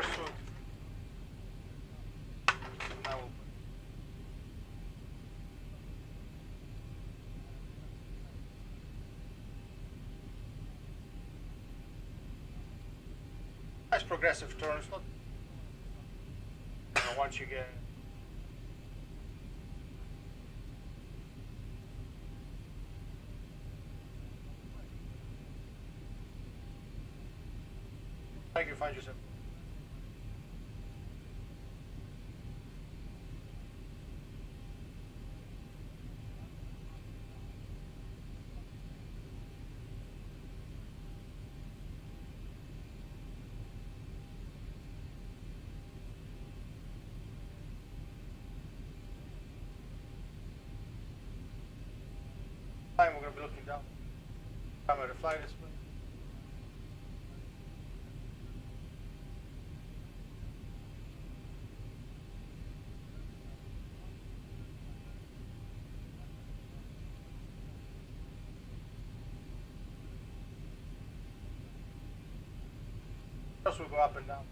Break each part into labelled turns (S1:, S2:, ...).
S1: first one. Now we'll nice progressive turns. Not once you get. Like you find yourself. We're going to be looking down. Camera to fly display. First we'll go up and down.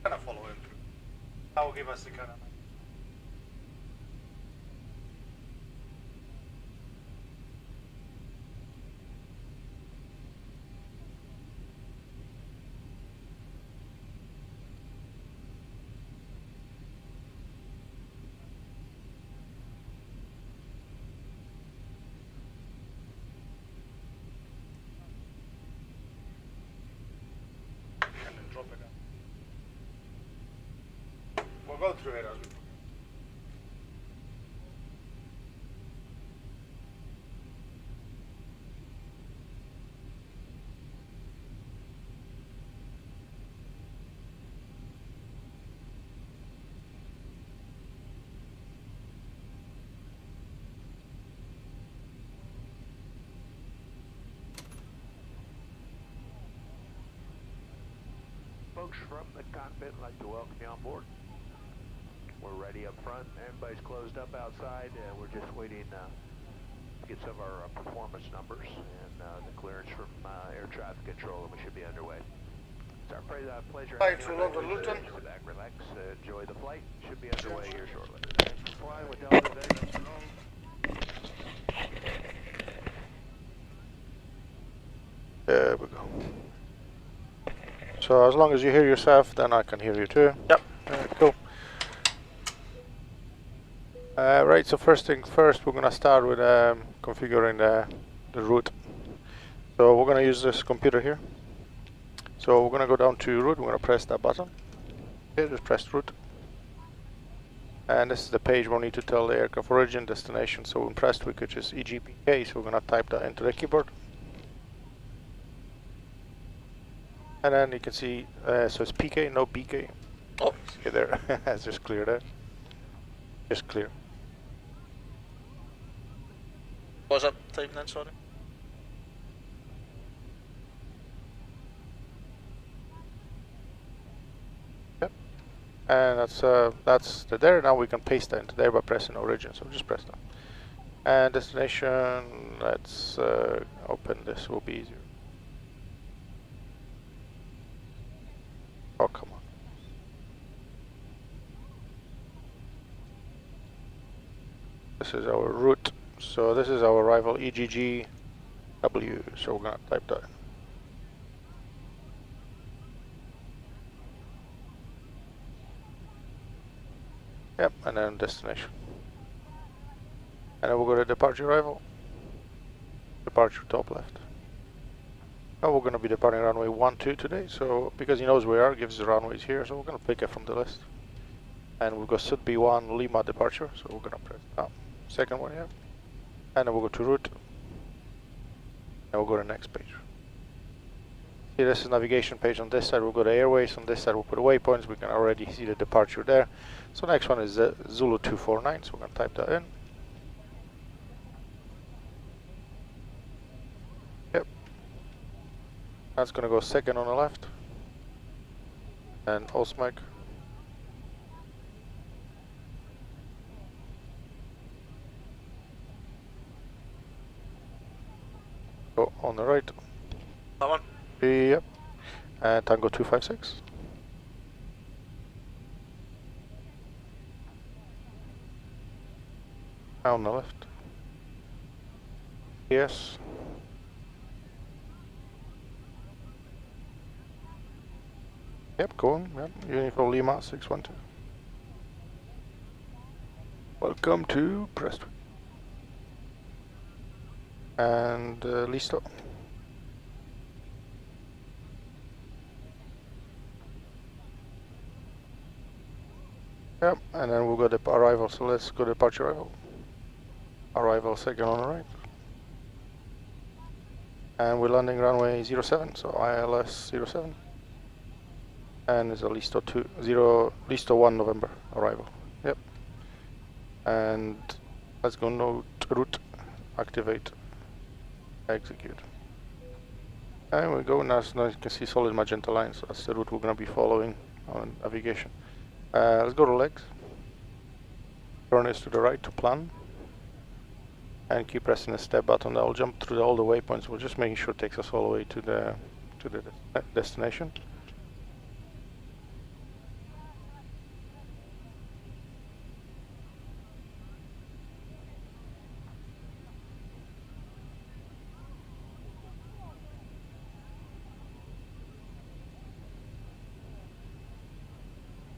S1: Kind of follow him through. That will give us the kind of. And then drop it down. We'll go through it as we.
S2: Folks from the cockpit, I'd like to welcome you on board. We're ready up front. Everybody's closed up outside. We're just waiting to get some of our performance numbers and the clearance from air traffic control, and we should be underway. It's our pleasure.
S1: Flight to London Luton.
S2: Sit back, relax, enjoy the flight. Should be underway here shortly. Thanks for flying with Delta today.
S3: There we go. So as long as you hear yourself, then I can hear you too.
S1: Yep.
S3: Cool. Right, so first thing first, we're gonna start with configuring the route. So we're gonna use this computer here. So we're gonna go down to route, we're gonna press that button. Okay, just press route. And this is the page where we need to tell the aircraft origin, destination. So when pressed, we could just EGPK, so we're gonna type that into the keyboard. And then you can see, so it's PK, no BK.
S1: Oh,
S3: Okay, there, it's just clear there. Just clear.
S1: what's that type then, sorry?
S3: Yep. And that's the there. Now we can paste that into there by pressing origin. So just press that. And destination. Let's open this. Will be easier. Oh come on. This is our route. So this is our arrival EGG W. So we're gonna type that in. Yep, and then destination. And then we'll go to departure arrival. Departure top left. Now we're going to be departing runway 12 today, so because he knows where we are, gives the runways here, so we're going to pick it from the list. And we'll go Sud B1 Lima departure, so we're going to press that. Second one here. And then we'll go to route. And we'll go to the next page. See, this is navigation page on this side, we'll go to airways, on this side we'll put waypoints, we can already see the departure there. So next one is Zulu 249, so we're going to type that in. Yep. That's going to go second on the left. And Osmag. Go on the right.
S1: That one?
S3: Yep. And Tango 256. On the left. Yes. Yep, go on. Yep. Uniform Lima 612. Welcome to Prestwick. And listo. Yep, and then we'll go to arrival, so let's go to departure arrival. Arrival second on the right. And we're landing runway 07, so ILS 07. And it's a Listo 1 November arrival. Yep. And let's go note route, activate, execute. And we go now, you can see solid magenta lines, so that's the route we're going to be following on navigation. Let's go to legs. Turn is to the right to plan. And keep pressing the step button. That will jump through all the waypoints. We're just making sure it takes us all the way to the destination.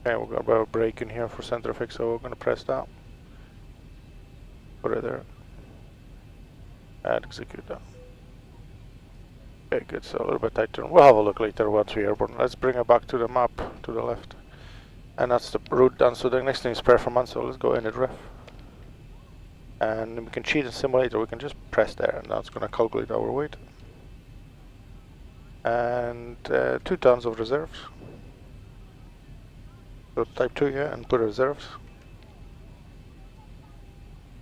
S3: Okay, we've got about a brake in here for center fix, so we're going to press that. Put it there. And execute that. Okay, good, so a little bit tighter. We'll have a look later once we're airborne. Let's bring it back to the map, to the left. And that's the route done, so the next thing is performance, so let's go in the ref. And we can cheat in simulator, we can just press there, and that's going to calculate our weight. And 2 tons of reserves. So type 2, yeah, and put reserves.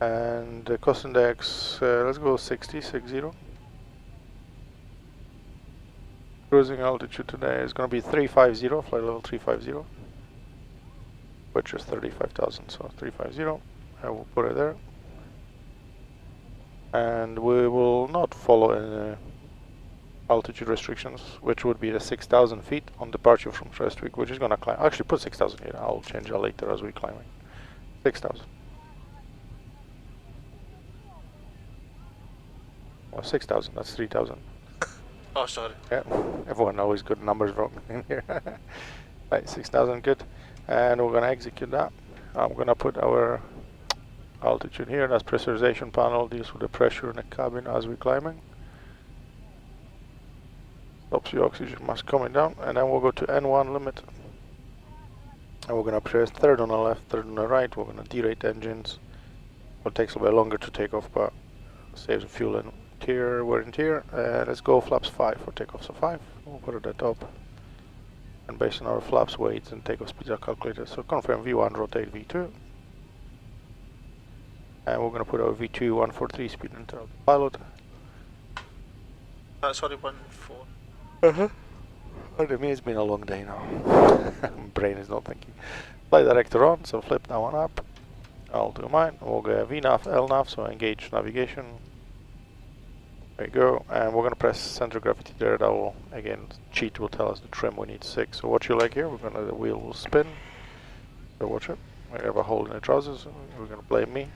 S3: And the cost index, let's go 60. Cruising altitude today is going to be 350, flight level 350, which is 35,000, so 350. I will put it there. And we will not follow any altitude restrictions, which would be the 6,000 feet on departure from Prestwick, which is going to climb. Actually, put 6,000 here. I'll change that later as we climb. 6,000. Well, 6,000. That's 3,000.
S1: Oh, sorry.
S3: Yeah, everyone always got numbers wrong in here. Right, 6,000, good. And we're going to execute that. I'm going to put our altitude here. That's pressurization panel. Deals with the pressure in the cabin as we're climbing. Stops the oxygen mask coming down, and then we'll go to N1 limit. And we're going to press third on the left, third on the right. We're going to derate engines. It takes a bit longer to take off, but saves fuel and wear and tear. Let's go flaps 5 for takeoff, so 5. We'll put it at the top. And based on our flaps weights and takeoff speeds are calculated. So confirm V1, rotate V2. And we're going to put our V2 143 speed into our pilot.
S1: Sorry, 1-4.
S3: What I mean, it's been a long day now. Brain is not thinking. Flight director on, so flip that one up. I'll do mine. We'll go VNAV, LNAV, so engage navigation. There you go. And we're going to press center of gravity there. That will, again, cheat will tell us the trim we need 6. So what you like here, the wheel will spin. So watch it. We have a hole in the trousers. We're going to blame me.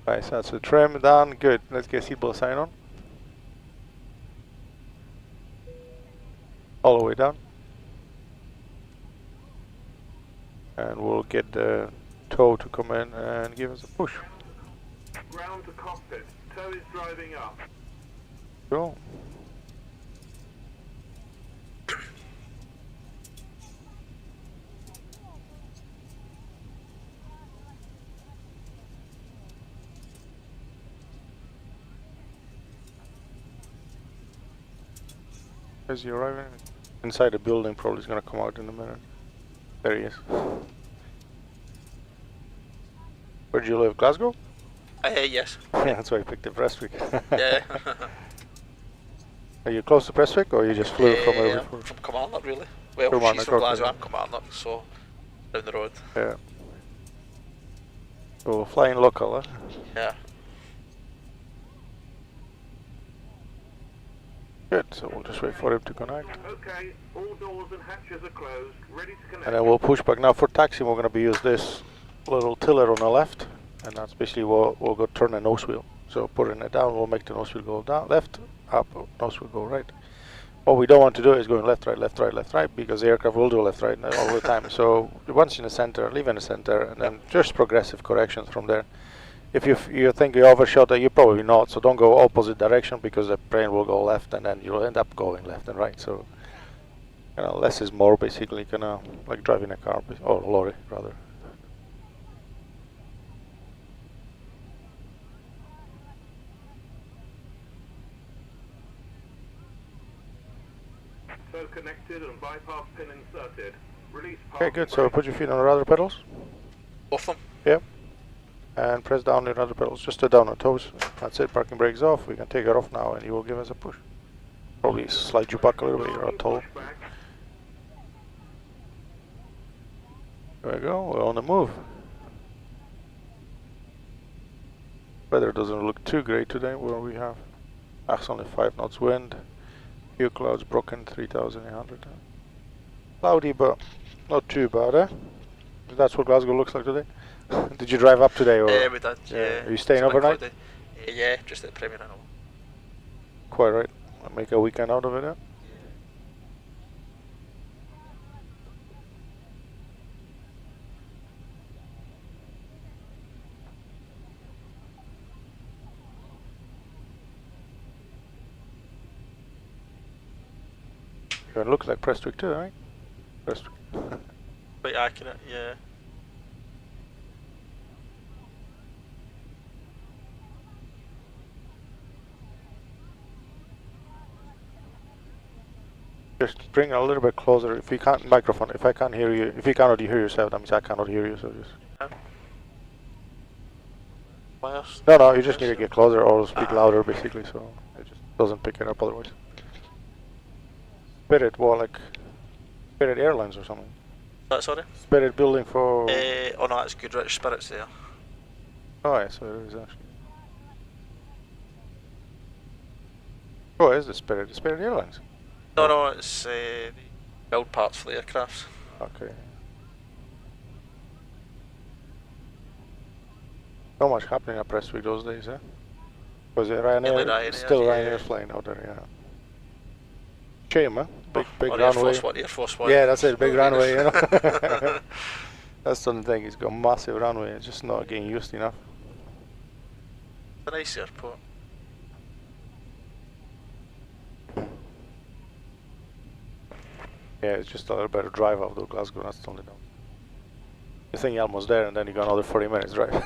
S3: Right, so that's the trim done. Good. Let's get seatbelt sign on. All the way down. And we'll get the tow to come in and give us a push.
S2: Ground to cockpit. Tow is driving up.
S3: Go. As you're arriving inside the building, probably is going to come out in a minute. There he is. Where do you live? Glasgow?
S1: Yes.
S3: Yeah, that's why I picked the Prestwick.
S1: Yeah.
S3: Are you close to Prestwick, or you just flew from there before?
S1: From Kilmarnock, really. Well,
S3: Kilmarnock,
S1: she's from Glasgow,
S3: okay.
S1: I'm Kilmarnock, so down the road.
S3: Yeah. So flying local, huh?
S1: Yeah.
S3: Good, so we'll just wait for him to connect.
S2: Okay, all doors and hatches are closed, ready to connect.
S3: And then we'll push back. Now for taxi, we're going to be use this little tiller on the left, and that's basically what we'll go turn the nose wheel. So putting it down, we'll make the nose wheel go down, left, up, nose wheel go right. What we don't want to do is going left, right, left, right, left, right, because the aircraft will do left, right all the time. So once in the center, leave in the center, and then just progressive corrections from there. If you think you overshot it, you probably not. So don't go opposite direction, because the plane will go left, and then you'll end up going left and right. So less is more, basically, like driving a car or lorry rather.
S2: So connected and bypass pin inserted. Release.
S3: Okay, good. So put your feet on the rudder pedals.
S4: Off them.
S3: Yep. And press down the rudder pedals, just down on toes. That's it. Parking brakes off. We can take it off now, and you will give us a push. Probably slide you back a little bit. You're tall. There we go. We're on the move. Weather doesn't look too great today. Where we have only 5 knots wind. Few clouds, broken 3,800. Cloudy, but not too bad, eh? That's what Glasgow looks like today. Did you drive up today, or?
S4: We did. Yeah.
S3: Are you staying overnight?
S4: Yeah, just at the Premier Inn.
S3: Quite right. I'll make a weekend out of it, yeah? It looks like Prestwick too, right? Prestwick.
S4: Quite accurate, yeah.
S3: Just bring it a little bit closer. If you can't, microphone. If I can't hear you, if you cannot hear yourself, that means I cannot hear you. So just. No, you just need to get closer or speak louder, basically. So it just doesn't pick it up otherwise. Spirit, like Spirit Airlines or something.
S4: Sorry?
S3: Spirit building for.
S4: Oh no, that's good. Rich Spirit's there.
S3: Oh yeah, so it is actually. Oh, it is the Spirit Airlines.
S4: No, it's the build parts for the aircrafts.
S3: Okay. Not much happening at Prestwick those days, eh? Was it Ryanair?
S4: Ryanair,
S3: Still
S4: yeah.
S3: Ryanair flying out there, yeah. Shame, huh? Big
S4: Or
S3: runway.
S4: Air Force One.
S3: Yeah, that's it, big runway, you know. That's the thing, it's got massive runway, it's just not getting used enough.
S4: It's a nice airport.
S3: Yeah, it's just a little bit of drive out of Glasgow, that's the only down. You think you're almost there, and then you got another 40 minutes drive.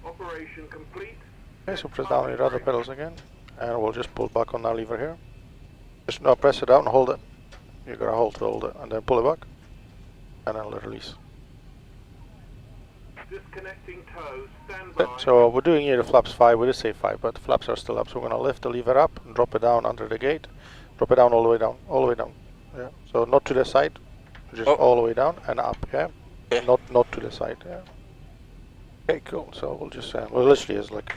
S2: Operation complete.
S3: Okay, so press down your rudder pedals again, and we'll just pull back on that lever here. Just now press it down and hold it. You gotta hold it, and then pull it back, and then let release.
S2: Disconnecting toes, stand by.
S3: So we're doing here the flaps 5, we did say 5, but the flaps are still up, so we're gonna lift the lever up and drop it down under the gate. Drop it down all the way down, yeah. So not to the side, just all the way down and up, yeah?
S4: Okay.
S3: Not to the side, yeah. Okay, cool, so we'll just, well literally it's like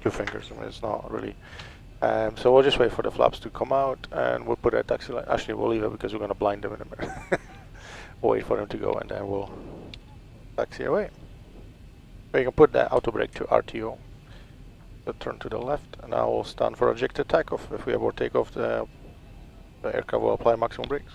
S3: 2 fingers, I mean it's not really. So we'll just wait for the flaps to come out, and we'll put a taxi light. Actually, we'll leave it because we're gonna blind them in a minute. We'll wait for them to go, and then we'll taxi away. We can put the auto brake to RTO. So turn to the left, and now we'll stand for ejected takeoff. If we ever take off, the aircraft will apply maximum brakes.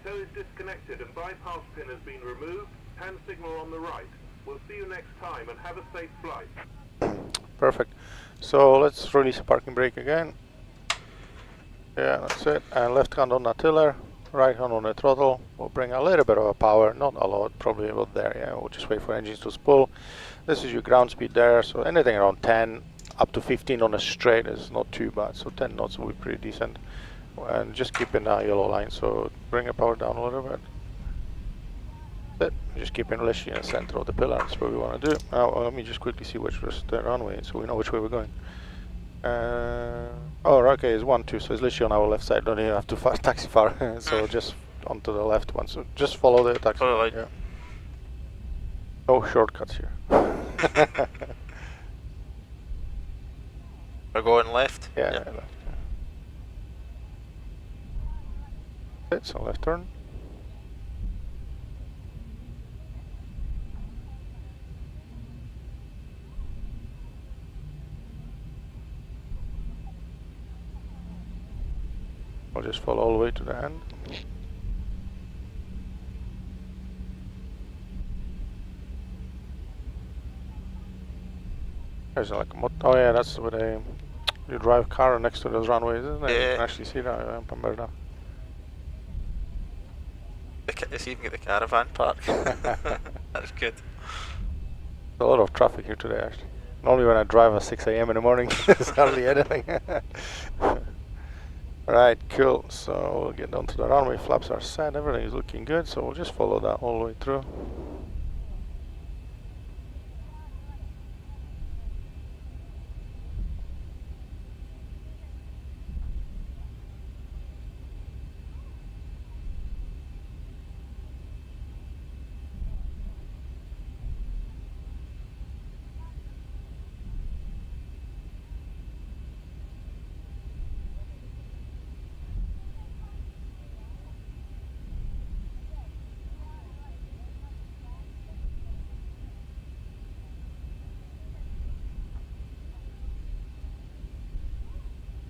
S2: Tow is disconnected and bypass pin has been removed. Hand signal on the right. We'll see you next time and have a safe flight.
S3: Perfect. So let's release the parking brake again. Yeah, that's it. And left hand on the tiller, right hand on the throttle. We'll bring a little bit of a power, not a lot, probably about there. Yeah, we'll just wait for engines to spool. This is your ground speed there, so anything around 10 up to 15 on a straight is not too bad. So 10 knots will be pretty decent. and just keep in that yellow line, so bring the power down a little bit. That's it. Just keep in relation in the center of the pillar, that's what we want to do. Now let me just quickly see which was the runway so we know which way we're going. Oh, okay, it's 1, 2, so it's literally on our left side, don't even have to taxi far, so just onto the left one, so just follow the taxi.
S4: Follow the line.
S3: Yeah. No shortcuts here.
S4: We're going left?
S3: Yeah,
S4: Yep.
S3: left. Yeah. It's a left turn. I'll just follow all the way to the end. There's like a oh yeah, that's where they you drive car next to those runways, isn't it? You
S4: Yeah.
S3: can actually see that. I remember now.
S4: It's even got the caravan park. That's good.
S3: A lot of traffic here today, actually. Normally when I drive at 6 AM in the morning, there's hardly anything. Alright, cool. So we'll get down to the runway. Flaps are set. Everything is looking good. So we'll just follow that all the way through.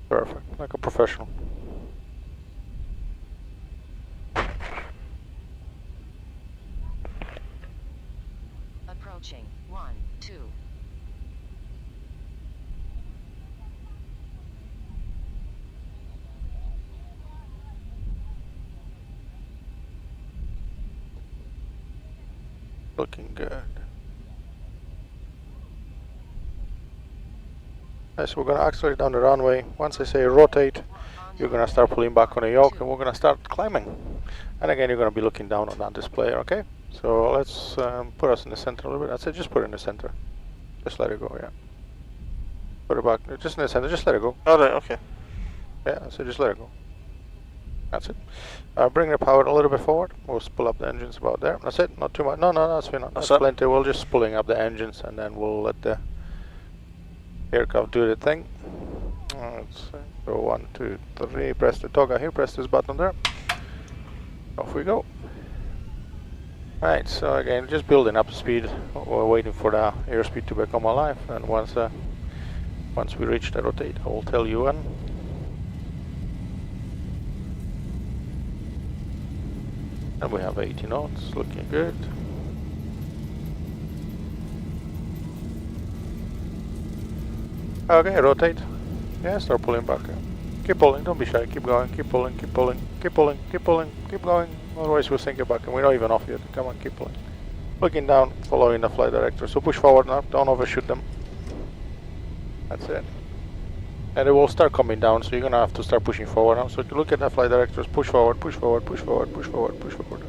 S3: Perfect, like a professional.
S5: Approaching 1, 2.
S3: Looking good. So we're going to accelerate down the runway. Once I say rotate, you're going to start pulling back on the yoke and we're going to start climbing. And again, you're going to be looking down on that display, okay? So let's put us in the center a little bit. That's it, just put it in the center. Just let it go, yeah. Put it back, just in the center, just let it go.
S4: Alright, okay.
S3: Yeah, so just let it go. That's it. Bring the power a little bit forward. We'll pull up the engines about there. That's it, not too much. No, that's fine. That's plenty. We'll just pulling up the engines and then we'll let the aircraft do the thing. Let's go 1, 2, 3. Press the toggle here. Press this button there. Off we go. Right. So again, just building up speed. We're waiting for the airspeed to become alive, and once we reach the rotate, I will tell you when. And we have 80 knots. Looking good. Okay, rotate. Yeah, start pulling back. Keep pulling, don't be shy, keep going, keep pulling, keep pulling, keep pulling, keep pulling, keep going. Otherwise we'll sink it back and we're not even off yet. Come on, keep pulling. Looking down, following the flight director. So push forward now, don't overshoot them. That's it. And it will start coming down, so you're gonna have to start pushing forward now. So if you look at the flight directors, push forward, push forward, push forward, push forward, push forward.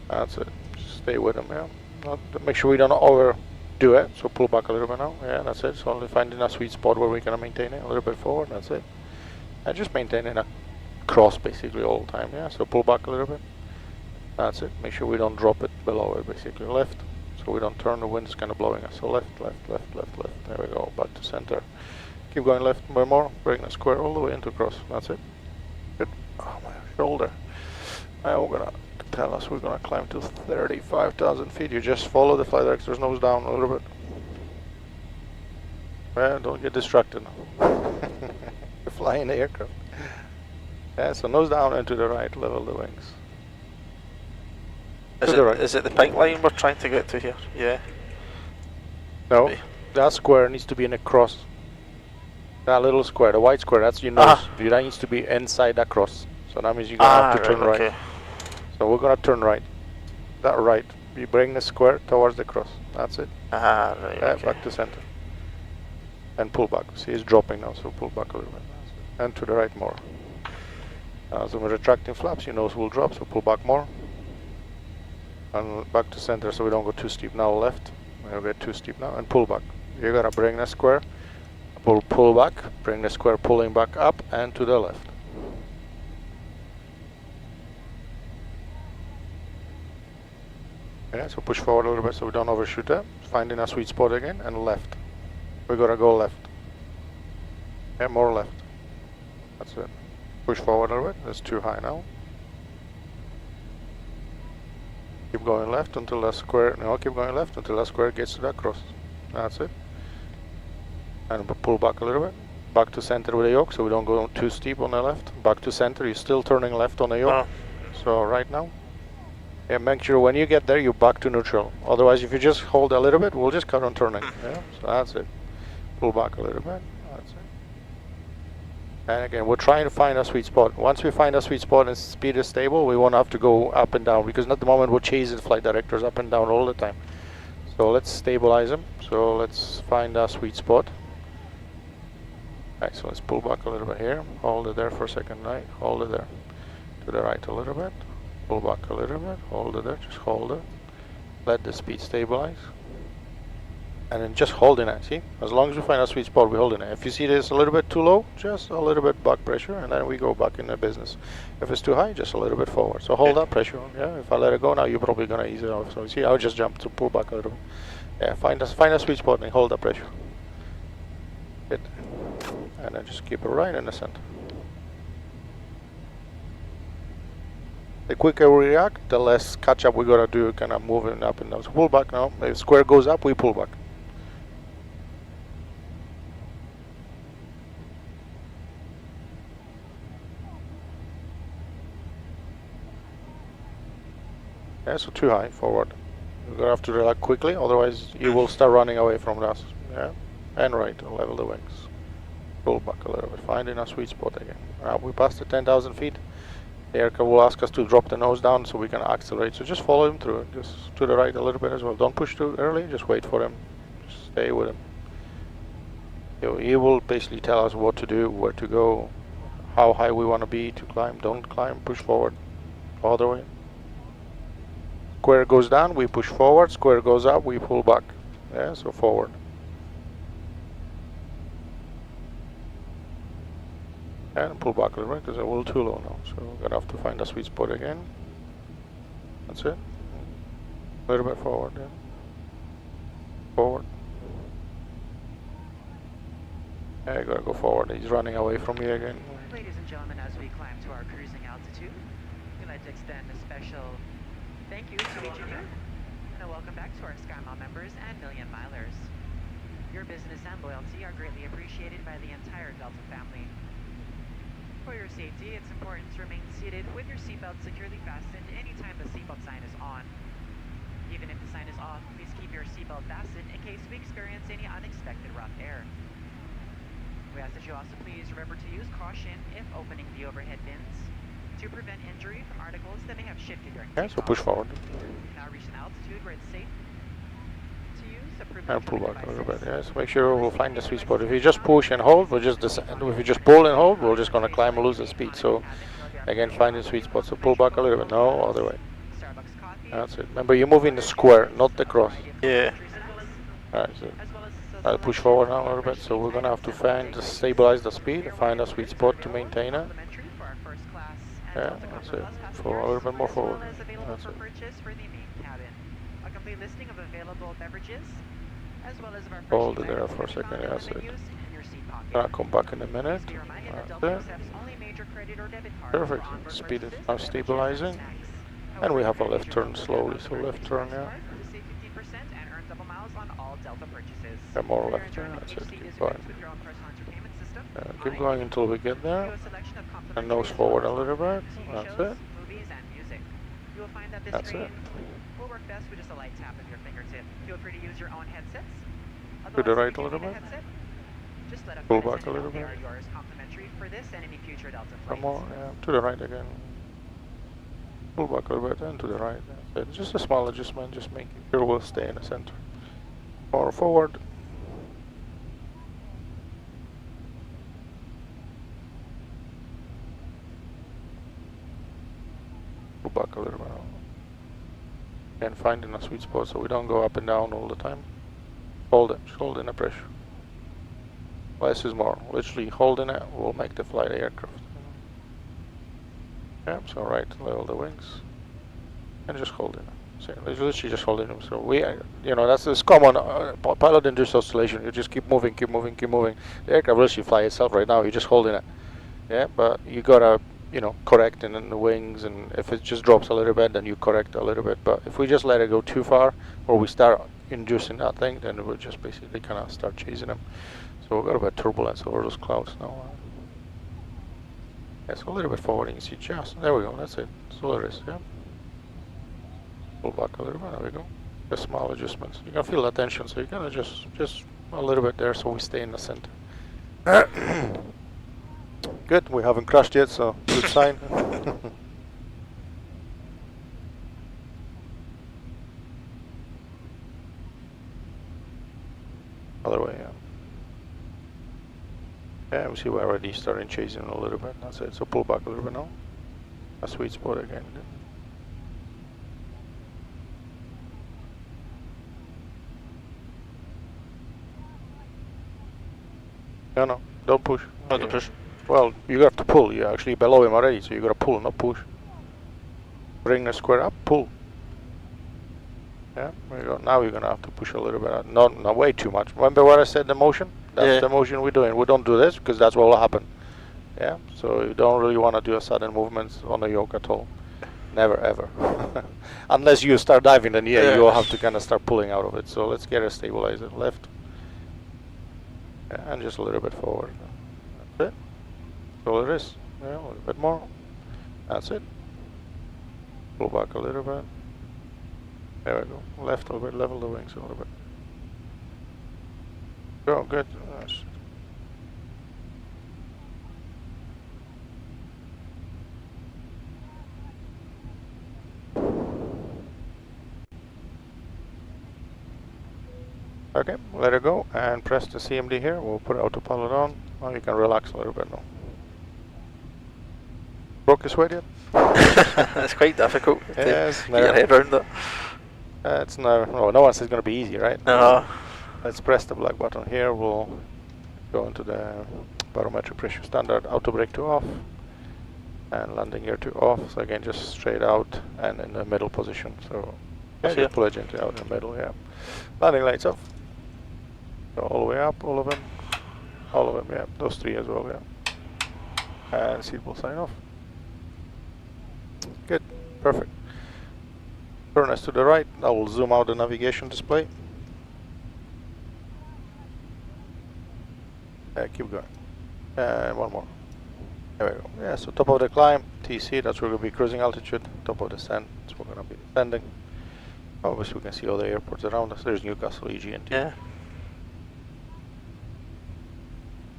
S3: That's it. Just stay with them, yeah. Make sure we don't overdo it, so pull back a little bit now. Yeah, that's it. So only finding a sweet spot where we're gonna maintain it a little bit forward, that's it. And just maintaining a cross basically all the time, yeah. So pull back a little bit. That's it. Make sure we don't drop it below it, basically left. So we don't turn, the wind's kind of blowing us. So left, left, left, left, left. There we go, back to center. Keep going left by more, bring the square all the way into cross. That's it. Good. Oh, my shoulder. Now we're gonna tell us we're gonna climb to 35,000 feet. You just follow the flight director's nose down a little bit. Well, don't get distracted now. You're flying the aircraft. Yeah, so nose down and to the right, level the wings.
S4: Is it the pipeline we're trying to get to here? Yeah.
S3: No,
S4: Maybe.
S3: that square needs to be in a cross. That little square, the white square, that's your nose. That needs to be inside that cross. So that means you're gonna have to turn right.
S4: Okay.
S3: So we're gonna turn right. That right. You bring the square towards the cross. That's it.
S4: Right, okay.
S3: Back to center. And pull back. See, it's dropping now, so pull back a little bit. And to the right more. So we're retracting flaps, your nose will drop, so pull back more. And back to center so we don't go too steep. Now left, we'll get too steep now, and pull back. You gotta bring the square, pull back, bring the square pulling back up and to the left. Yeah, so push forward a little bit so we don't overshoot that. Finding a sweet spot again, and left. We gotta go left. Yeah, more left. That's it. Push forward a little bit, that's too high now. Keep going left until the square, no, keep going left until the square gets to that cross. That's it. And pull back a little bit. Back to center with the yoke so we don't go too steep on the left. Back to center, you're still turning left on the yoke. So right now. Yeah, make sure when you get there, you back to neutral. Otherwise, if you just hold a little bit, we'll just cut on turning. Yeah, so that's it. Pull back a little bit. That's it. And again, we're trying to find a sweet spot. Once we find a sweet spot and speed is stable, we won't have to go up and down because at the moment we're chasing flight directors up and down all the time. So let's stabilize them. So let's find a sweet spot. Right, so let's pull back a little bit here. Hold it there for a second. Right, hold it there. To the right a little bit. Pull back a little bit, hold it there, just hold it. Let the speed stabilize. And then just holding it, see? As long as we find a sweet spot, we're holding it. If you see this a little bit too low, just a little bit back pressure, and then we go back in the business. If it's too high, just a little bit forward. So hold that pressure on, yeah? If I let it go now, you're probably gonna ease it off. So see, I'll just jump to pull back a little bit. Yeah, find a sweet spot and hold that pressure. Good. And then just keep it right in the center. The quicker we react, the less catch up we gotta do, kind of moving up and down. So pull back now. If square goes up, we pull back. Yeah, so too high forward. You're gonna have to react quickly, otherwise you will start running away from us. Yeah, and right, level the wings. Pull back a little bit, finding a sweet spot again. We passed the 10,000 feet. The aircraft will ask us to drop the nose down so we can accelerate. So just follow him through, just to the right a little bit as well. Don't push too early, just wait for him. Just stay with him. He will basically tell us what to do, where to go, how high we want to be to climb. Don't climb, push forward, all the way. Square goes down, we push forward. Square goes up, we pull back. Yeah, so forward. And pull back a little bit because they're a little too low now. So we're gonna have to find a sweet spot again. That's it. A little bit forward, yeah. Forward. Yeah, you gotta go forward. He's running away from me again.
S5: Ladies and gentlemen, as we climb to our cruising altitude, we'd like to extend a special thank you to each of you, and a welcome back to our SkyMile members and Million Milers. Your business and loyalty are greatly appreciated by the entire Delta family. For your safety, it's important to remain seated with your seatbelt securely fastened anytime the seatbelt sign is on. Even if the sign is off, please keep your seatbelt fastened in case we experience any unexpected rough air. We ask that you also please remember to use caution if opening the overhead bins to prevent injury from articles that may have shifted during
S3: Yeah, so push forward.
S5: Now reach an altitude where it's safe to use.
S3: And pull back a little bit, yeah, so make sure we'll find the sweet spot. If you just push and hold, we'll just descend. If you just pull and hold, we're just gonna climb and lose the speed. So again, find the sweet spot. So pull back a little bit, no, other way. That's it. Remember, you're moving the square, not the cross.
S4: Yeah.
S3: Alright, so I'll push forward now a little bit. So we're gonna have to stabilize the speed, find a sweet spot to maintain it. Yeah, that's it. For a little bit more forward. That's it.
S5: A complete listing of available beverages, as well as of our
S3: Hold it there for a second, yeah, that's it. I'll come back in a minute. That's it. Perfect. Speed is now stabilizing. And we have a left turn slowly, so left turn, yeah. And more left turn, that's it. Keep going. Keep going until we get there. And nose forward a little bit. That's it. That's it.
S5: Will work best with just a light tap of your fingertip. Feel free to use your own headsets.
S3: To the right a little bit. Pull back a little bit.
S5: Yours complimentary for this and any future Delta flights.
S3: Some more, yeah. To the right again. Pull back a little bit and to the right. That's it. Just a small adjustment, just making sure we'll stay in the center. More forward. back a little bit. And finding a sweet spot so we don't go up and down all the time. Hold it, just hold in the pressure. Less is more. Literally holding it will make the flight aircraft. Yeah, so right, level the wings. And just hold it. So literally just holding them. So we, that's this common pilot-induced oscillation. You just keep moving, keep moving, keep moving. The aircraft will actually fly itself right now. You're just holding it. Yeah, but you gotta, correct in the wings, and if it just drops a little bit, then you correct a little bit. But if we just let it go too far, or we start inducing that thing, then we'll just basically kind of start chasing them. So we've got a bit of turbulence over those clouds now. Yeah, so a little bit forward, you can see just, there we go, that's it. So there is, yeah. Pull back a little bit, there we go. Just small adjustments. You can feel that tension, so you gotta just a little bit there so we stay in the center. Good, we haven't crashed yet, so good sign. Other way, yeah. Yeah, we see we're already starting chasing a little bit. That's it. So pull back a little bit now. A sweet spot again. No, don't push.
S4: No, don't push.
S3: Well, you have to pull. You're actually below him already, so you gotta pull, not push. Bring the square up, pull. Yeah, there you go. Now you're gonna have to push a little bit. Not way too much. Remember what I said? The motion. That's the motion we're doing. We don't do this because that's what will happen. Yeah, so you don't really want to do a sudden movements on a yoke at all. Never ever. Unless you start diving, then you will have to kind of start pulling out of it. So let's get a stabilizer left. Yeah, and just a little bit forward. That's it. That's all it is. Yeah, a little bit more. That's it. Pull back a little bit. There we go. Left a little bit, level the wings a little bit. Oh, good. Okay, let it go and press the CMD here. We'll put autopilot on. Now you can relax a little bit now. Broke your sweat yet?
S4: It's quite difficult to
S3: get
S4: your head around it.
S3: It's no one says it's going to be easy, right?
S4: No.
S3: Let's press the black button here. We'll go into the barometric pressure standard, auto brake to off, and landing gear to off. So again, just straight out and in the middle position. So just pull it gently out in the middle, yeah. Landing lights off. So all the way up, all of them, yeah. Those three as well, yeah. And seatbelt sign off. Good, perfect. Turn us to the right. I will zoom out the navigation display. Keep going. And one more. There we go. Yeah, so top of the climb, TC, that's where we're going to be cruising altitude. Top of the descent, that's where we're going to be descending. Obviously, we can see all the airports around us. There's Newcastle, EG&T.
S4: Yeah.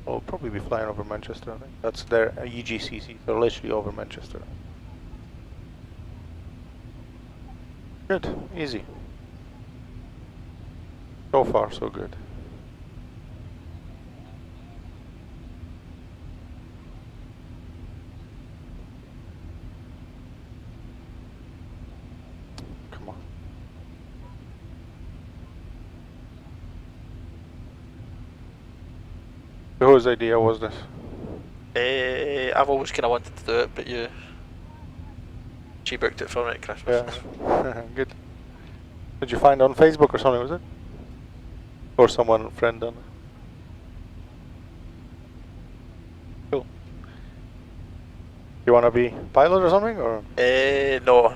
S3: We'll probably be flying over Manchester, I think. That's their EGCC, so literally over Manchester. Good, easy. So far, so good. Come on. Whose idea was this?
S4: I've always kind of wanted to do it, but she booked it for me at Christmas.
S3: Yeah, good. Did you find it on Facebook or something, was it? Or someone, friend done it? Cool. You want to be pilot or something, or?
S4: No.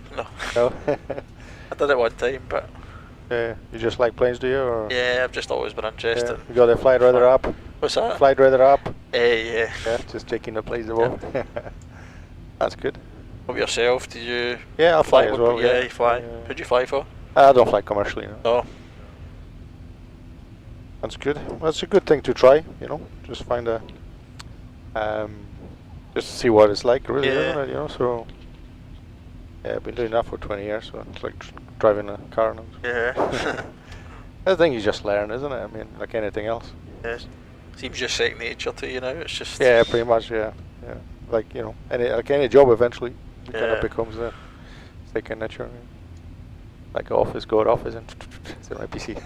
S3: No?
S4: I did it one time, but...
S3: Yeah, you just like planes, do you? Or?
S4: Yeah, I've just always been interested.
S3: Yeah. You got the flight radar app?
S4: What's that?
S3: Flight radar app?
S4: Yeah.
S3: Yeah, just checking the planes above. Yeah. That's good.
S4: What about yourself? Did you?
S3: Yeah, I'll fly as well.
S4: Yeah, you fly.
S3: Yeah.
S4: Who'd you fly for?
S3: I don't fly commercially, no.
S4: Oh.
S3: That's good. That's a good thing to try, just find a... just see what it's like, really, isn't it, so... Yeah, I've been doing that for 20 years, so it's like driving a car now.
S4: Yeah.
S3: I think you just learn, isn't it? I mean, like anything else.
S4: Yeah. Seems just second nature to you now, it's just...
S3: Yeah, pretty much, yeah. Like, any job eventually, it kind of becomes Signature. Like office, go to office and it's on my PC.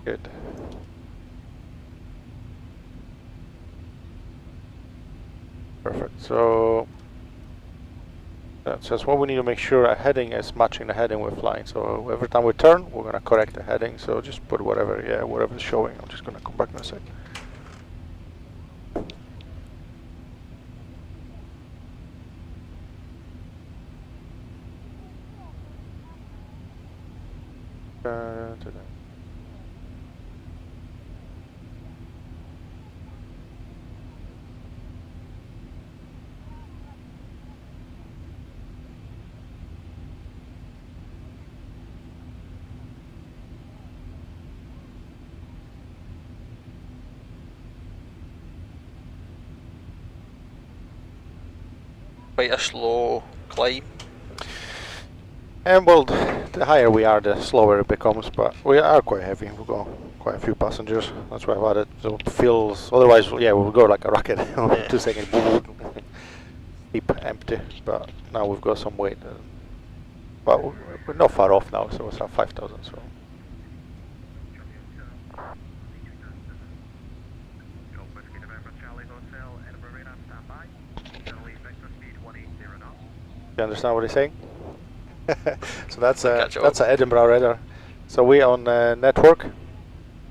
S3: Good. Perfect. So that's just what we need to make sure our heading is matching the heading we're flying. So every time we turn, we're gonna correct the heading. So just put whatever, yeah, whatever's showing. I'm just gonna come back in a sec.
S4: Quite a slow climb.
S3: And well, the higher we are, the slower it becomes. But we are quite heavy. We've got quite a few passengers. That's why I've added. So it feels. Otherwise, yeah, we'll go like a rocket. 2 seconds. Deep, empty. But now we've got some weight. But we're not far off now. So it's at 5,000. So. You understand what he's saying? So that's a Edinburgh radar. So we on a network,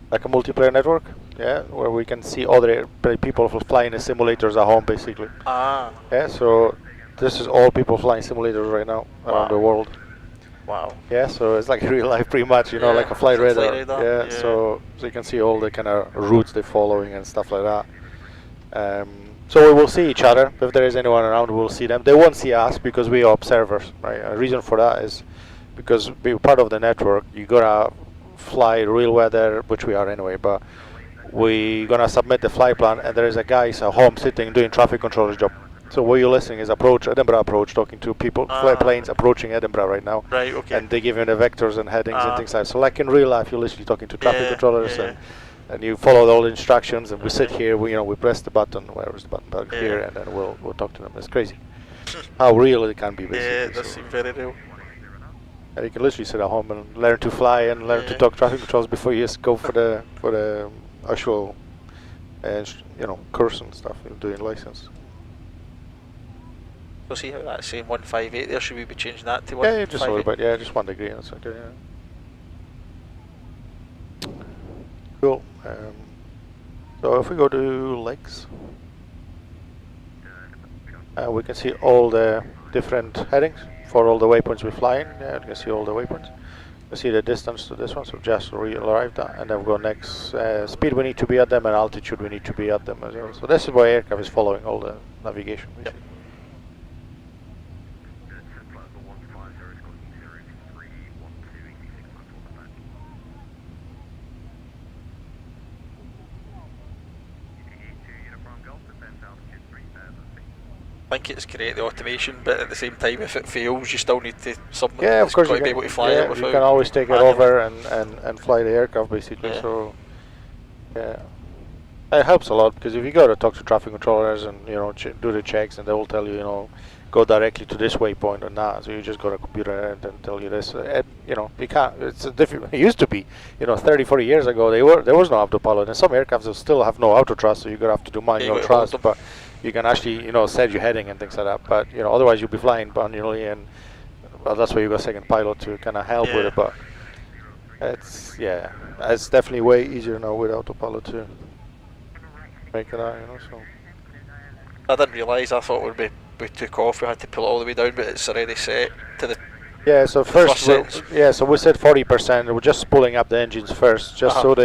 S3: like a multiplayer network, yeah, where we can see other people flying the simulators at home, basically.
S4: Ah.
S3: Yeah. So this is all people flying simulators right now around the world.
S4: Wow.
S3: Yeah. So it's like real life, pretty much. You know, like a flight radar. Yeah.
S4: Yeah.
S3: So you can see all the kind of routes they're following and stuff like that. So we will see each other. If there is anyone around, we'll see them. They won't see us because we are observers, right? A reason for that is because being part of the network, you gotta fly real weather, which we are anyway, but we gonna submit the flight plan, and there is a guy at home sitting doing traffic controller's job. So what you're listening is Edinburgh approach, talking to people, planes approaching Edinburgh right now.
S4: Right, okay.
S3: And they give you the vectors and headings and things like that. So like in real life, you're literally talking to traffic controllers and you follow all the instructions, and we sit here, we press the button, where's the button here, and then we'll talk to them. It's crazy how real it can be, basically.
S4: Yeah, it does seem very real.
S3: And you can literally sit at home and learn to fly and learn to talk traffic controls before you just go for the actual course and stuff, doing license.
S4: So see how that's saying 158 there, should we be changing that to 158?
S3: Yeah, just a little bit, just 1 degree. That's okay, yeah. Cool. So if we go to legs, we can see all the different headings for all the waypoints we fly in. Yeah, you can see all the waypoints. You can see the distance to this one, so just arrived at, and then we go next speed we need to be at them and altitude we need to be at them as well. So this is why aircraft is following all the navigation, basically. Yep.
S4: I think it's great, the automation, but at the same time, if it fails, you still need to someone
S3: of course
S4: got to be able to fly it without.
S3: You can always take it over and fly the aircraft, basically. Yeah. So yeah, it helps a lot, because if you go to talk to traffic controllers and do the checks, and they will tell you go directly to this waypoint or not. So you just go to a computer and then tell you this. You can't. It's a different. It used to be, 30, 40 years ago, there was no autopilot, and some aircraft will still have no auto thrust, so you're gonna have to do manual thrust, but you can actually, set your heading and things like that. But otherwise you'll be flying manually, and that's why you got a second pilot to kind of help with it. But it's definitely way easier now with autopilot to make it out. So
S4: I didn't realise. I thought we took off, we had to pull it all the way down, but it's already set to the.
S3: Yeah. So first, so we said 40%. We're just pulling up the engines first, just so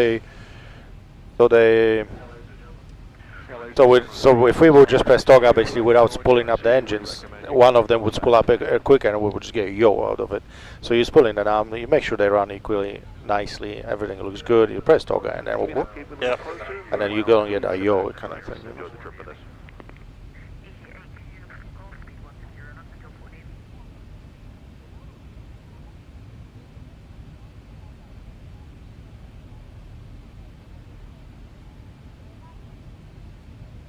S3: if we would just press toggle basically without spooling up the engines, one of them would spool up quicker and we would just get a yaw out of it. So you're spooling them up, you make sure they run equally nicely, everything looks good, you press toggle and then and then you go and get a yaw kind of thing.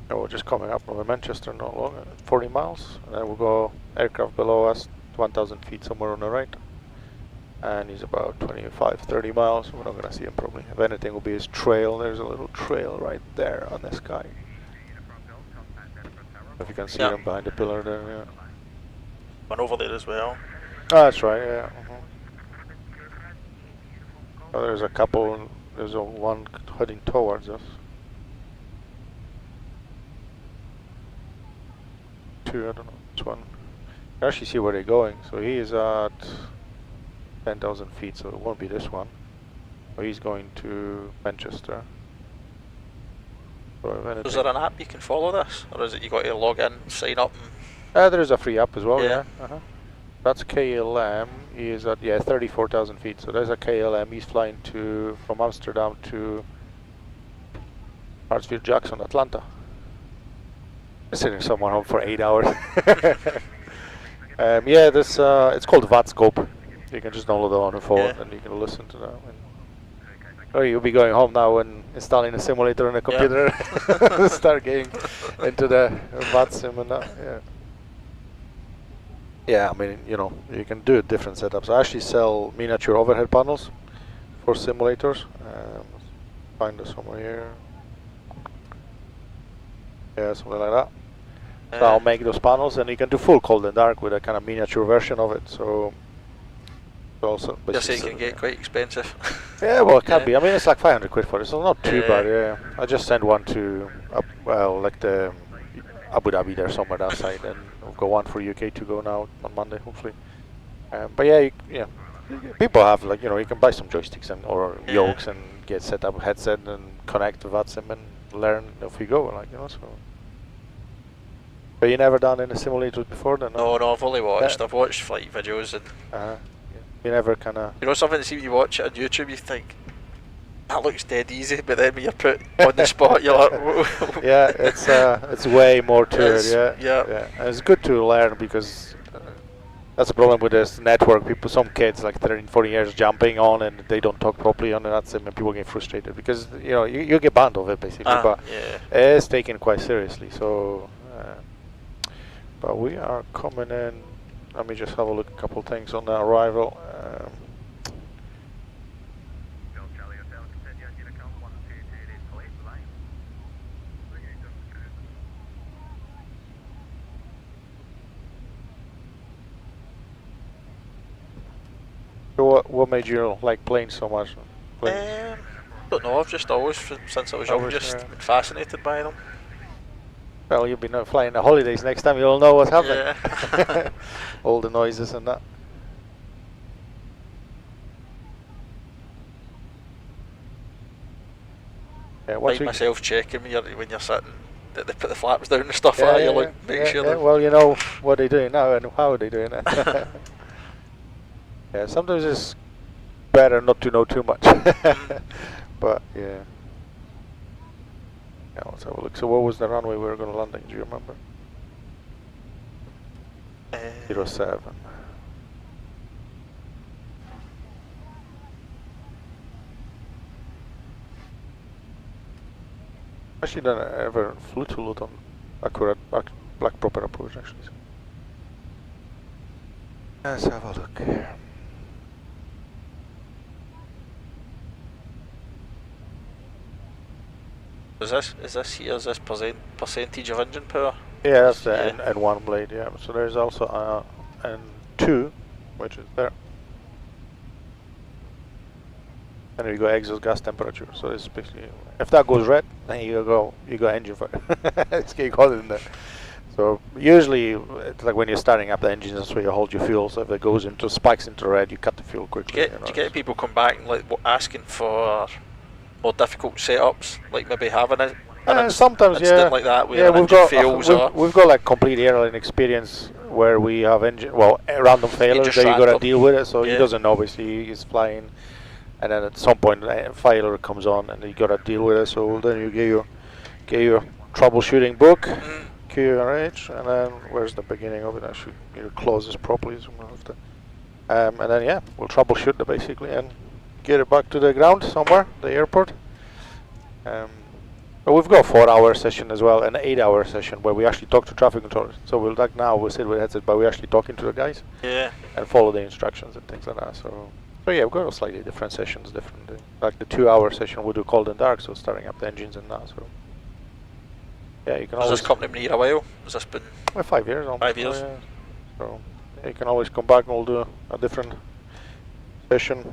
S3: And we're just coming up over Manchester, not long, 40 miles, and then we'll go aircraft below us, 1,000 feet somewhere on the right. And he's about 25, 30 miles. We're not going to see him probably. If anything, will be his trail. There's a little trail right there on the sky. If you can see him behind the pillar there, yeah.
S4: One over there as well.
S3: Oh, that's right, yeah. Oh, there's a couple. There's one heading towards us. Two, I don't know which one. You can actually see where they're going. So he is at 10,000 feet, so it won't be this one. So he's going to Manchester. So
S4: is there an app you can follow this? Or is it you got to log in, sign up? And
S3: there is a free app as well,
S4: yeah.
S3: That's KLM. He is at 34,000 feet. So there's a KLM. He's flying from Amsterdam to Hartsfield Jackson, Atlanta. Sitting somewhere home for 8 hours. This it's called VATScope. You can just download it on your phone and you can listen to that. Or you'll be going home now and installing a simulator on a computer. Start getting into the VAT sim and that. Yeah. Yeah, I mean, you can do different setups. I actually sell miniature overhead panels for simulators. Find it somewhere here. Yeah, something like that. So I'll make those panels, and you can do full cold and dark with a kind of miniature version of it. So also,
S4: just it can get quite expensive.
S3: Yeah, well, it can be. I mean, it's like 500 quid for it, so not too bad. Yeah, I just sent one to like the Abu Dhabi there somewhere that side, and we'll go one for UK to go now on Monday, hopefully. But people have you can buy some joysticks or yokes and get set up a headset and connect to VATSIM and learn if you go, So. But you never done any simulators before, then?
S4: No, I've only watched. I've watched flight videos and.
S3: You never kind of.
S4: Something that see when you watch it on YouTube, you think that looks dead easy, but then when you're put on the spot, you're like, whoa.
S3: Yeah, it's way more to it.
S4: Yeah.
S3: And it's good to learn because that's the problem with this network. Some kids like 13, 14 years jumping on and they don't talk properly on that sim, and people get frustrated because you get banned of it basically. But it's taken quite seriously. So, but we are coming in. Let me just have a look at a couple of things on the arrival. So what made you like planes so much?
S4: I don't know. I've just always, since I was young, just been fascinated by them.
S3: Well, you'll be flying the holidays next time. You'll know what's happening. Yeah. All the noises and that. Yeah,
S4: like myself checking when you're sitting, they put the flaps down and stuff like that. You look, make sure.
S3: Yeah. Well, you know what they're doing now and how they're doing it. Yeah, sometimes it's better not to know too much. But yeah. Yeah, let's have a look. So what was the runway we were going to land on? Do you remember? 07. Actually, don't ever flew to Luton. Accurate black proper approach, actually. Let's have a look.
S4: Is this percentage of engine power?
S3: Yeah, that's the N1 blade, yeah. So there's also N2, which is there. And then you go exhaust gas temperature. So it's basically, if that goes red, then you go engine fire. It's getting hot in there. So usually, it's like when you're starting up the engine, that's where you hold your fuel. So if it goes into spikes into red, you cut the fuel quickly.
S4: Do you get people come back and asking for more difficult setups, like maybe having an
S3: sometimes
S4: incident like that where engine fails?
S3: We've got like complete airline experience where we have random failures that you got to deal with it. So he doesn't know, obviously he's flying, and then at some point a failure comes on and you got to deal with it. So then you get your troubleshooting book, QRH, and then where's the beginning of it? I should close this properly. So and then we'll troubleshoot it basically and get it back to the ground somewhere, the airport. But we've got a 4-hour session as well, and an 8-hour session where we actually talk to traffic controllers. So we'll like now we sit with headsets, but we're actually talking to the guys.
S4: Yeah.
S3: And follow the instructions and things like that. So yeah, we've got slightly different sessions, like the 2-hour session we do cold and dark, so starting up the engines and that. So yeah, you can
S4: Has
S3: always.
S4: this company been here a while? Has this been?
S3: Well, 5 years. Almost.
S4: 5 years.
S3: Yeah. So yeah, you can always come back and we'll do a different session.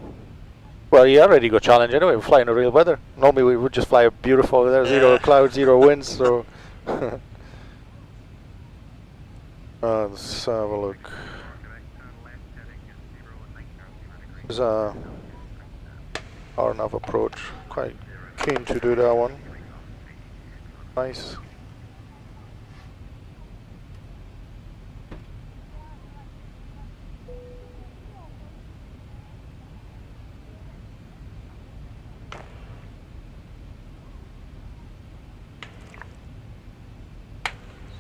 S3: Well, you already got challenge anyway. We fly in the real weather. Normally we would just fly beautiful over there, 0 clouds, 0 winds. So let's have a look. There's a R&F approach. Quite keen to do that one. Nice.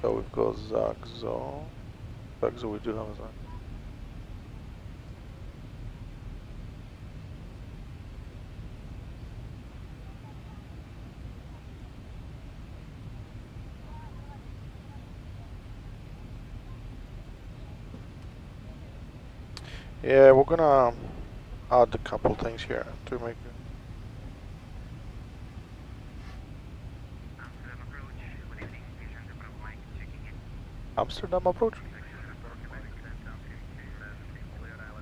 S3: So we've got Zagzo. Zagzo we do have as well. Yeah, we're gonna add a couple things here to make it. Amsterdam approach?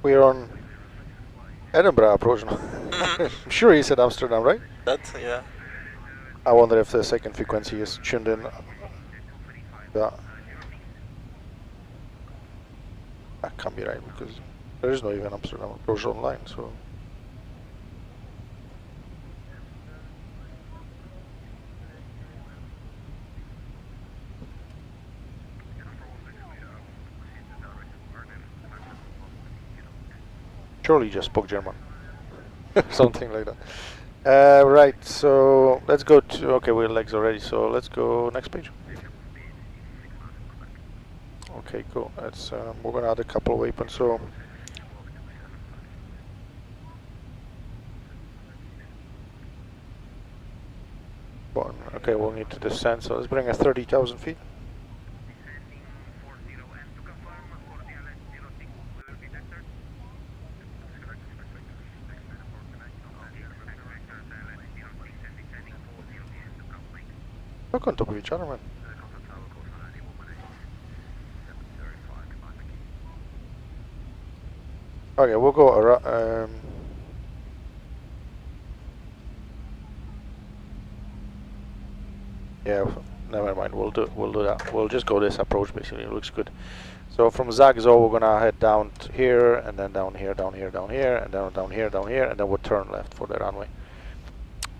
S3: We're on Edinburgh approach now. I'm sure he said Amsterdam, right?
S4: That, yeah.
S3: I wonder if the second frequency is tuned in. That can't be right because there is no even Amsterdam approach online, so. Surely you just spoke German. Something like that. Right, so let's go to, okay, we're legs already, so let's go next page. Okay, cool. Let's, we're gonna add a couple of waypoints, so. One, okay, we'll need to descend, so let's bring us 30,000 feet. Look on top of each other, man. Okay, we'll go around. Yeah, never mind. We'll do that. We'll just go this approach. Basically, it looks good. So from Zagzo, we're gonna head down to here, and then down here, down here, down here, and then down here, down here, and then we'll turn left for the runway.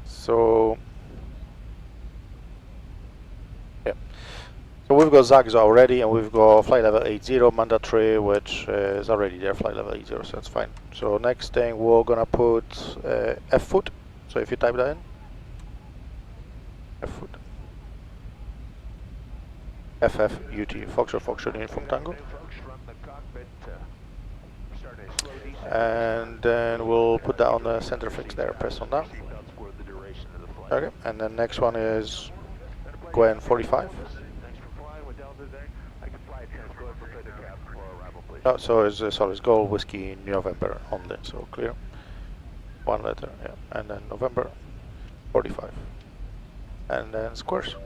S3: So. Yeah. So we've got Zagzo already, and we've got flight level 80 mandatory, which is already there, flight level 80, so that's fine. So next thing, we're gonna put F foot. So if you type that in, F foot. FFUT, Foxtrot Uniform Tango. And then we'll put that on the center fix there, press on that. Okay, and then next one is Gwen 45. Oh, so it's Gold Whiskey November only, so clear. One letter, yeah, and then November 45. And then squares.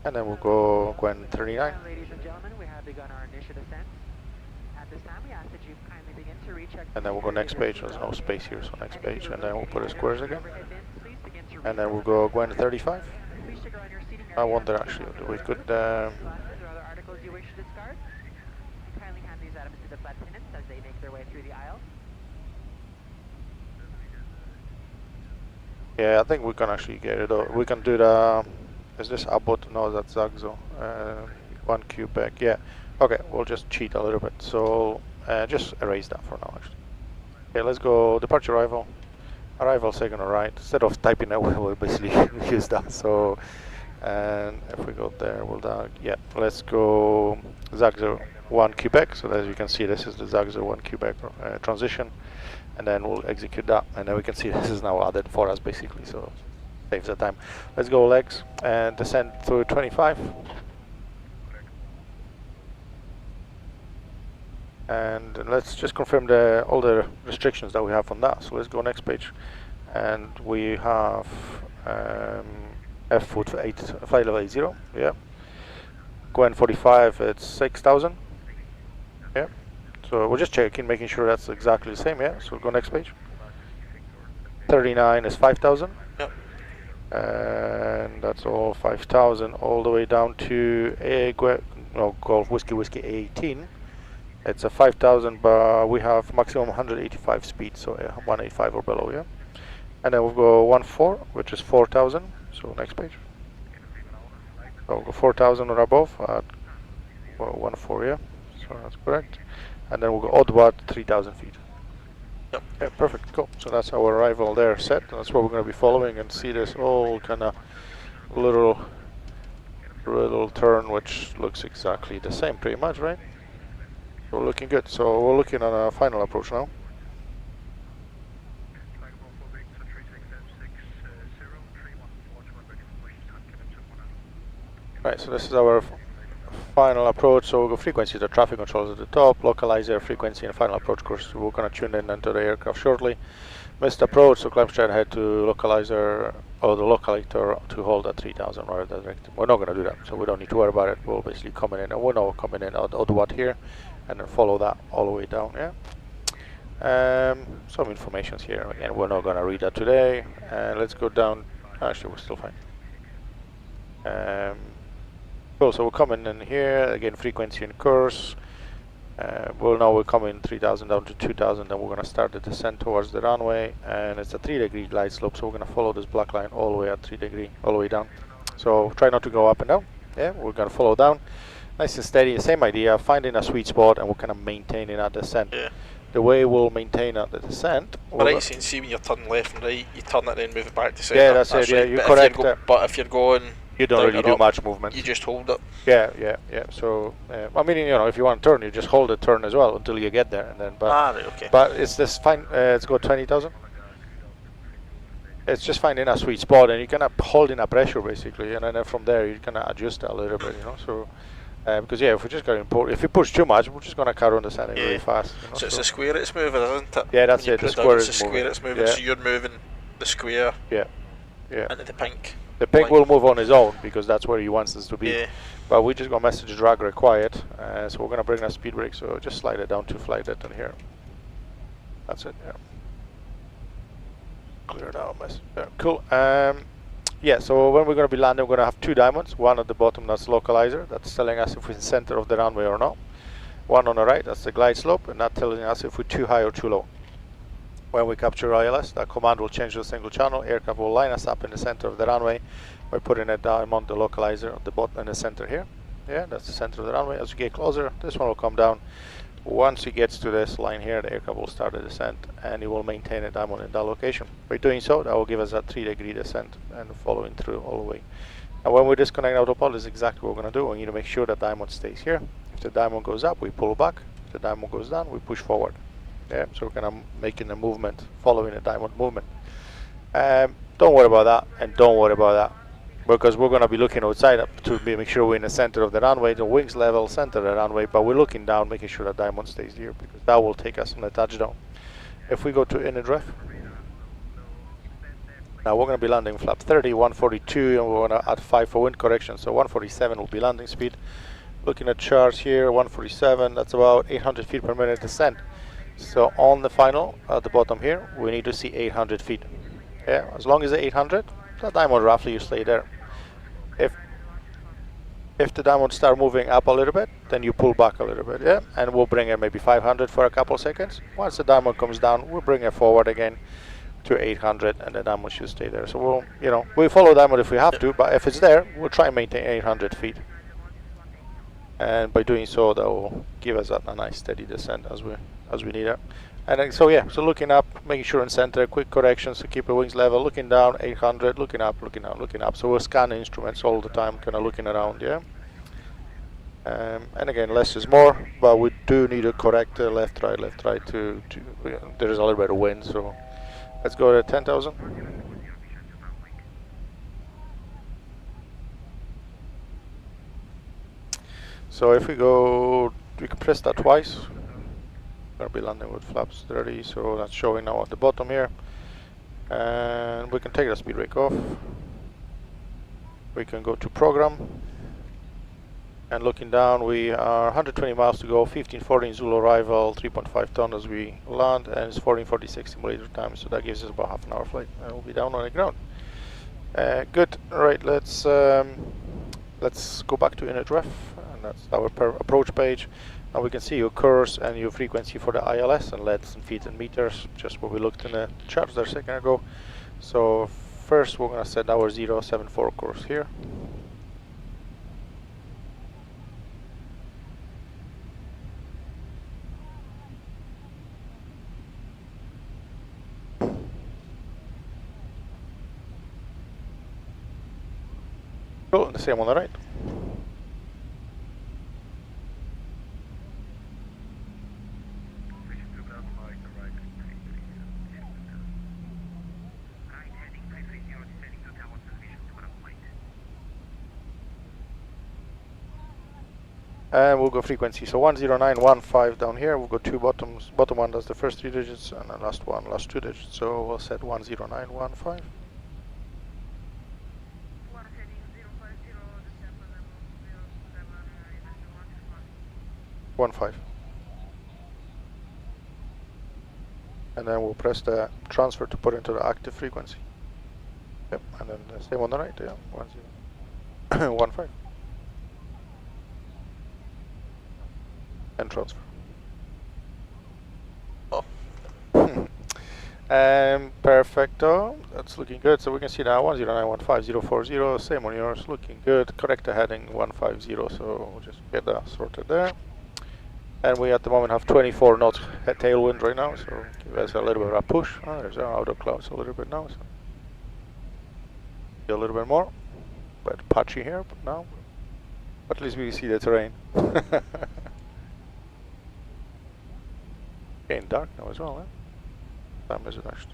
S3: And then we'll go Gwen 39.
S5: Ladies and gentlemen, we have begun our initial descent. At this time, we ask that you kindly begin to recheck.
S3: And then we'll go next page. There's no space here, so next page. And then we'll put the squares again. And then we'll go Gwen 35. I wonder actually, we could. Yeah, I think we can actually get it. We can do the. Is this Abbott? No, that's Zagzo. 1 Quebec. Yeah. Okay, we'll just cheat a little bit. So just erase that for now, actually. Okay, let's go departure arrival. Arrival second or right. Instead of typing it, we'll basically use that. So, and if we go there, we'll yeah. Let's go Zagzo 1 Quebec. So as you can see, this is the Zagzo 1 Quebec transition, and then we'll execute that, and then we can see this is now added for us basically. So saves the time. Let's go legs and descend through 25. And let's just confirm all the restrictions that we have on that. So let's go next page. And we have F foot for flight level 80, yeah. Gwen 45, it's 6,000, yeah. So we're just checking, making sure that's exactly the same, yeah. So we'll go next page. 39 is 5,000.
S4: Yep.
S3: And that's all 5,000 all the way down to Golf Whiskey 18. It's a 5,000, but we have maximum 185 speed, so 185 or below, yeah. And then we'll go 1.4, which is 4,000. So next page. So we'll go 4,000 or above at 1.4, yeah. So that's correct. And then we'll go odd watt 3,000 feet.
S4: Yep.
S3: Yeah, perfect. Cool. So that's our arrival there set. That's what we're going to be following and see this all kind of little turn, which looks exactly the same, pretty much, right? So we're looking good. So we're looking at a final approach now. Right, so this is our final approach. So we'll go frequency, the traffic controls at the top, localizer, frequency, and final approach course. We're going to tune in into the aircraft shortly. Missed approach, so climb straight ahead to localizer, or the localator to hold at 3,000 right direct. We're not going to do that, so we don't need to worry about it. We'll basically come in, and we're now coming in at odd watt here, and then follow that all the way down, yeah. Some informations here. Again, we're not going to read that today. And let's go down. Actually, we're still fine. Cool, so we're coming in here, again frequency and course. We're coming 3,000 down to 2,000, then we're going to start the descent towards the runway, and it's a 3-degree glide slope, so we're going to follow this black line all the way at 3 degree, all the way down. So try not to go up and down, yeah, we're going to follow down. Nice and steady, same idea, finding a sweet spot and we're kind of maintaining that descent.
S4: Yeah.
S3: The way we'll maintain at the descent...
S4: But right, see when you're turning left and right, you turn it and move it back to centre.
S3: Yeah, that's it, yeah,
S4: right.
S3: you're correct.
S4: But if you're going...
S3: You don't really do much movement.
S4: You just hold it.
S3: Yeah. So, I mean, if you want to turn, you just hold the turn as well until you get there, and then. But,
S4: right, okay.
S3: But it's this fine. Let's go 20,000. It's just finding a sweet spot, and you kind of holding a pressure basically, and then from there you kind of adjust it a little bit, So, because if we just if you push too much, we're just gonna cut on the descending really fast.
S4: So it's the square it's moving, isn't it?
S3: Yeah, that's it. The square is
S4: moving. It's moving.
S3: Yeah.
S4: So you're moving the square.
S3: Yeah.
S4: Into the pink.
S3: The pink will move on his own because that's where he wants us to be.
S4: Yeah.
S3: But we just got message drag required, so we're gonna bring that speed brake. So just slide it down to flight it in here. That's it. Yeah. Clear it out, mess. Yeah, cool. Yeah. So when we're gonna be landing, we're gonna have 2 diamonds. One at the bottom, that's localizer. That's telling us if we're in the center of the runway or not. One on the right, that's the glide slope, and that's telling us if we're too high or too low. When we capture ILS, that command will change to a single channel. Aircraft will line us up in the center of the runway by putting it down on the localizer at the bottom in the center here. Yeah, that's the center of the runway. As we get closer, this one will come down. Once it gets to this line here, the aircraft will start the descent, and it will maintain a diamond in that location. By doing so, that will give us a 3-degree descent and following through all the way. And when we disconnect autopilot, is exactly what we're going to do. We need to make sure that diamond stays here. If the diamond goes up, we pull back. If the diamond goes down, we push forward. Yeah, so we're kind of making a movement, following a diamond movement. Don't worry about that, and don't worry about that, because we're going to be looking outside to make sure we're in the center of the runway, the wings level, center of the runway, but we're looking down, making sure that diamond stays here, because that will take us on the touchdown. If we go to inner drift, now we're going to be landing flap 30, 142, and we're going to add 5 for wind correction, so 147 will be landing speed. Looking at charts here, 147, that's about 800 feet per minute descent. So on the final, at the bottom here, we need to see 800 feet. Yeah, as long as it's 800, the diamond roughly you stay there. If the diamond start moving up a little bit, then you pull back a little bit, yeah? And we'll bring it maybe 500 for a couple seconds. Once the diamond comes down, we'll bring it forward again to 800, and the diamond should stay there. So we'll follow diamond if we have to, but if it's there, we'll try and maintain 800 feet. And by doing so, that will give us a nice steady descent as we need it. And then, so looking up, making sure in center, quick corrections to keep the wings level, looking down, 800, looking up, looking down, looking up. So we're scanning instruments all the time, kind of looking around, yeah. And again, less is more, but we do need to correct left, right to there is a little bit of wind, so let's go to 10,000. So if we go, we can press that twice. We're gonna be landing with flaps 30, so that's showing now at the bottom here. And we can take the speed brake off. We can go to program. And looking down, we are 120 miles to go, 1514 Zulu arrival, 3.5 ton as we land, and it's 1446 simulator time, so that gives us about half an hour flight, and we'll be down on the ground. Good. Right, let's go back to init ref, and that's our approach page. Now we can see your course and your frequency for the ILS and LEDs and feet and meters, just what we looked in the charts there a second ago. So first we're going to set our 074 course here. Cool, the same on the right. And we'll go frequency, so 10915 down here. We'll go two bottoms. Bottom one does the first 3 digits, and the last one, last 2 digits. So we'll set 10915. 15. And then we'll press the transfer to put into the active frequency. Yep, and then the same on the right, yeah, 1015. And transfer.
S4: Oh.
S3: Perfecto. That's looking good. So we can see now 10915 same on yours, looking good. Correct the heading 150, so we'll just get that sorted there. And we at the moment have 24 knots tailwind right now, so give us a little bit of a push. Oh, there's our outer clouds a little bit now, so a little bit more. But patchy here, but now, at least we see the terrain. Getting dark now as well, eh? Time is rushed.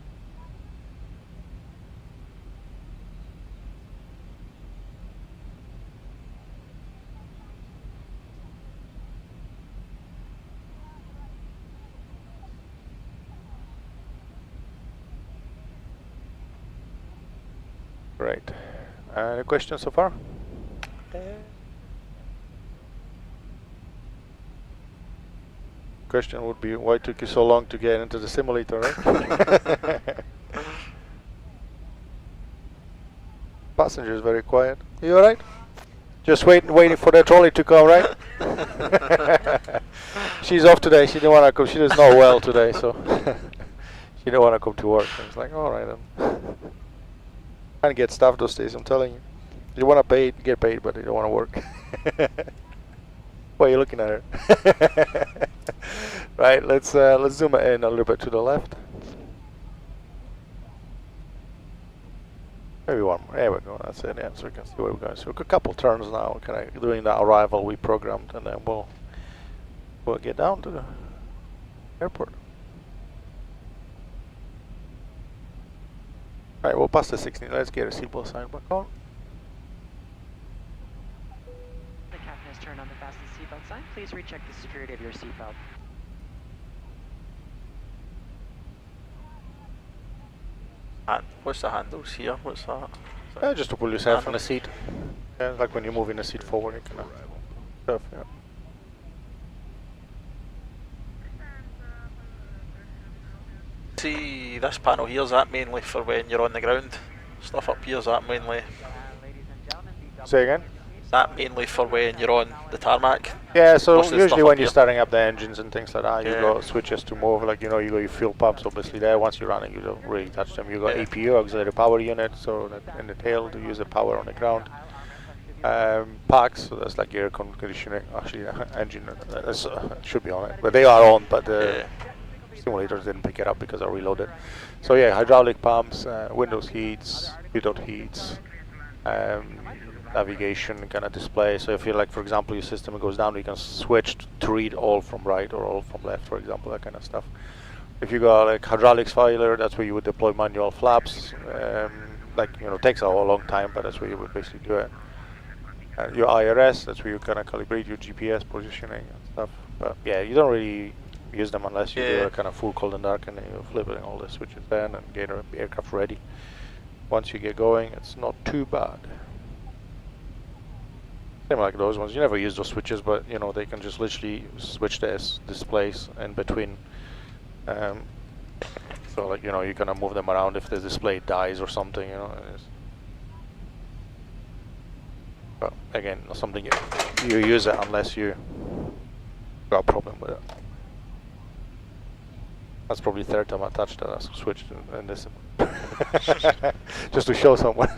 S3: Great. Any questions so far? Question would be, why took you so long to get into the simulator, right? Passenger is very quiet. You alright? Just waiting for the trolley to come, right? She's off today. She didn't want to come. She doesn't know well today, so she didn't want to come to work. I was like, alright then. Can't get staff those days, I'm telling you. You want to pay, get paid, but you don't want to work. Why are you looking at her? Right, let's zoom in a little bit to the left. Maybe one more. There we go. That's it. Yeah, so we can see where we're going. So we've got a couple turns now. Kind of doing that arrival we programmed, and then we'll get down to the airport. Alright, we'll pass the 16. Let's get a seatbelt sign back on.
S5: The captain has turned on the fasten seatbelt sign. Please recheck the security of your seatbelt.
S4: And what's the handles here? What's that?
S3: Just to pull yourself in the seat. Yeah, like when you're moving the seat forward, you can stuff, yeah.
S4: See, this panel here, is that mainly for when you're on the ground? Stuff up here, is that mainly?
S3: Say again?
S4: Is that mainly for when you're on the tarmac?
S3: Yeah, so
S4: Most of the
S3: usually
S4: stuff
S3: when
S4: up
S3: you're
S4: here.
S3: starting up the engines and things like that, you
S4: Yeah.
S3: got switches to move, like, you got your fuel pumps obviously there. Once you're running, you don't really touch them. You got
S4: Yeah.
S3: APU, auxiliary power unit, so that in the tail to use the power on the ground. Packs, so that's like air conditioning, actually engine, should be on it, but they are on, but the simulators didn't pick it up because I reloaded. So yeah, hydraulic pumps, windows heats, without heats, navigation kind of display. So if you like, for example, your system goes down, you can switch to read all from right or all from left, for example, that kind of stuff. If you got like hydraulics filer, that's where you would deploy manual flaps. Like, takes a long time, but that's where you would basically do it. your IRS, that's where you kind of calibrate your GPS positioning and stuff. But yeah, you don't really use them unless you do a kind of full cold and dark and then you're flipping all the switches then and get your aircraft ready. Once you get going, it's not too bad. Same like those ones. You never use those switches, but you know they can just literally switch the displays in between. So like you know you kind of move them around if the display dies or something. You know. But again, not something you use it unless you got a problem with it. That's probably the third time I touched that. I switched in this. Just to show someone.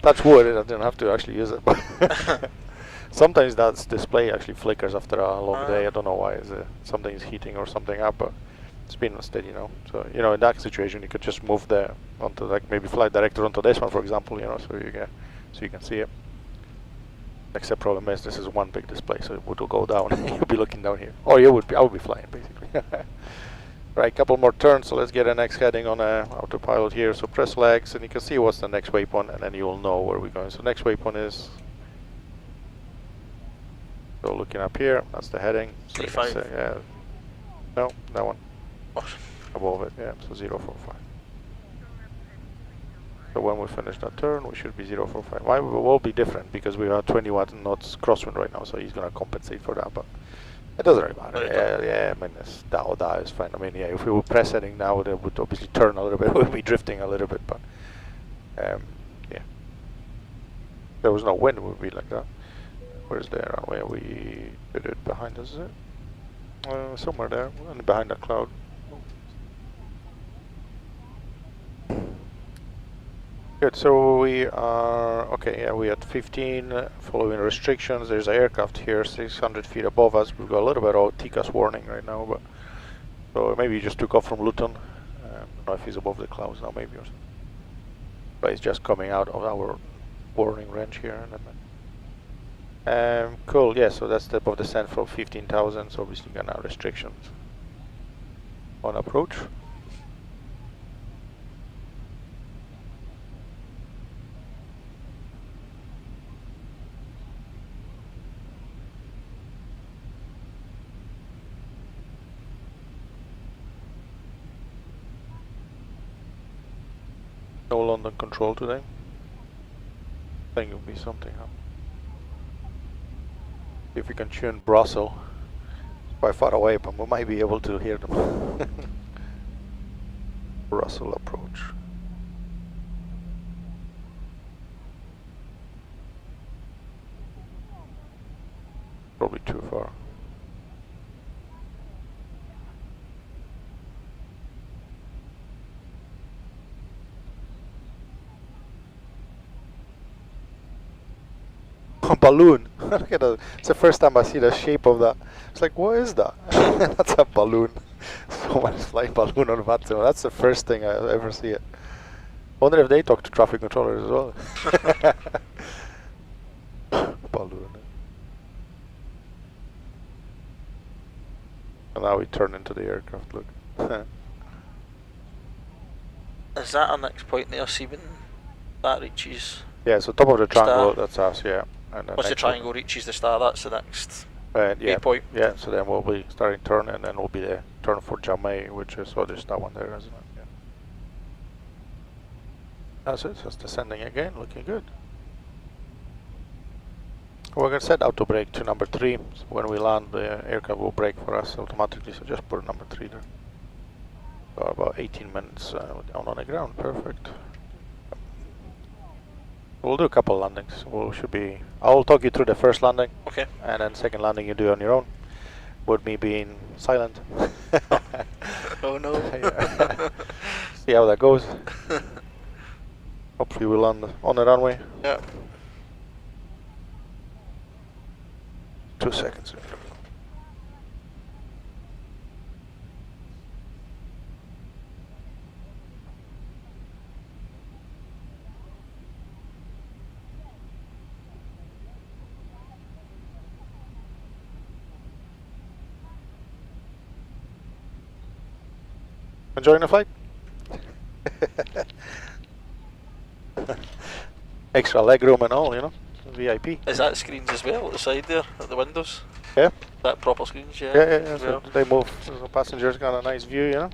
S3: Touch wood, I didn't have to actually use it. But sometimes that display actually flickers after a long day. I don't know why. Something is heating or something up, but it's been steady, you know. So you know, in that situation, you could just move onto like maybe flight director onto this one, for example, you know, so you can see it. Except problem is this is one big display, so it would go down. You'll be looking down here, or I would be flying basically. Right, couple more turns, so let's get a next heading on autopilot here. So press legs, and you can see what's the next waypoint, and then you'll know where we're going. So next waypoint is. So looking up here, that's the heading. So
S4: T5.
S3: Yeah. No, that one.
S4: Oh.
S3: Above it, yeah. So 045. So when we finish that turn, we should be 045. Why will be different because we are 20 knots crosswind right now, so he's gonna compensate for that, but. It doesn't really matter. Yeah, I mean, that or that is fine. I mean, yeah, if we were press heading now, it would obviously turn a little bit. We'll be drifting a little bit, but yeah. If there was no wind, it would be like that. Where's the runway? We did it behind us, is it? Somewhere there, and behind that cloud. Good, so we are, okay, yeah, we at 15, following restrictions. There's an aircraft here 600 feet above us. We've got a little bit of TCAS warning right now, but so maybe he just took off from Luton. I don't know if he's above the clouds now, maybe, or something. But he's just coming out of our warning range here. Cool, yeah, so that's above descent from 15,000, so obviously got now restrictions on approach. No London control today. I think it'll be something. Huh? If we can tune Brussels, it's quite far away, but we might be able to hear them. Brussels approach. Probably too far. A balloon. Look at that. It's the first time I see the shape of that. It's like, what is that? That's a balloon. Someone's flying balloon on Vattimo. That's the first thing I ever see it. Wonder if they talk to traffic controllers as well. Balloon. And now we turn into the aircraft. Look.
S4: Is that our next point there? See when that reaches.
S3: Yeah, so top of the triangle.
S4: Star.
S3: That's us. Yeah. And
S4: Once the triangle reaches the star, that's the next
S3: yeah,
S4: waypoint.
S3: Yeah, so then we'll be starting turn, and then we'll be the turn for Jamai, which is, oh, there's that one there, isn't it? Yeah. That's it, just descending again, looking good. We're going to set auto brake to number 3. So when we land, the aircraft will brake for us automatically, so just put number 3 there. So about 18 minutes down on the ground, perfect. We'll do a couple landings. I'll talk you through the first landing.
S4: Okay.
S3: And then second landing you do on your own. With me being silent.
S4: Oh no.
S3: See how that goes. Hopefully we'll land on the runway.
S4: Yeah.
S3: 2 seconds. Enjoying the flight? Extra leg room and all, you know? VIP.
S4: Is that screens as well at the side there, at the windows?
S3: Yeah.
S4: That proper screens, yeah.
S3: Yeah. So they move. So the passengers got a nice view, you know.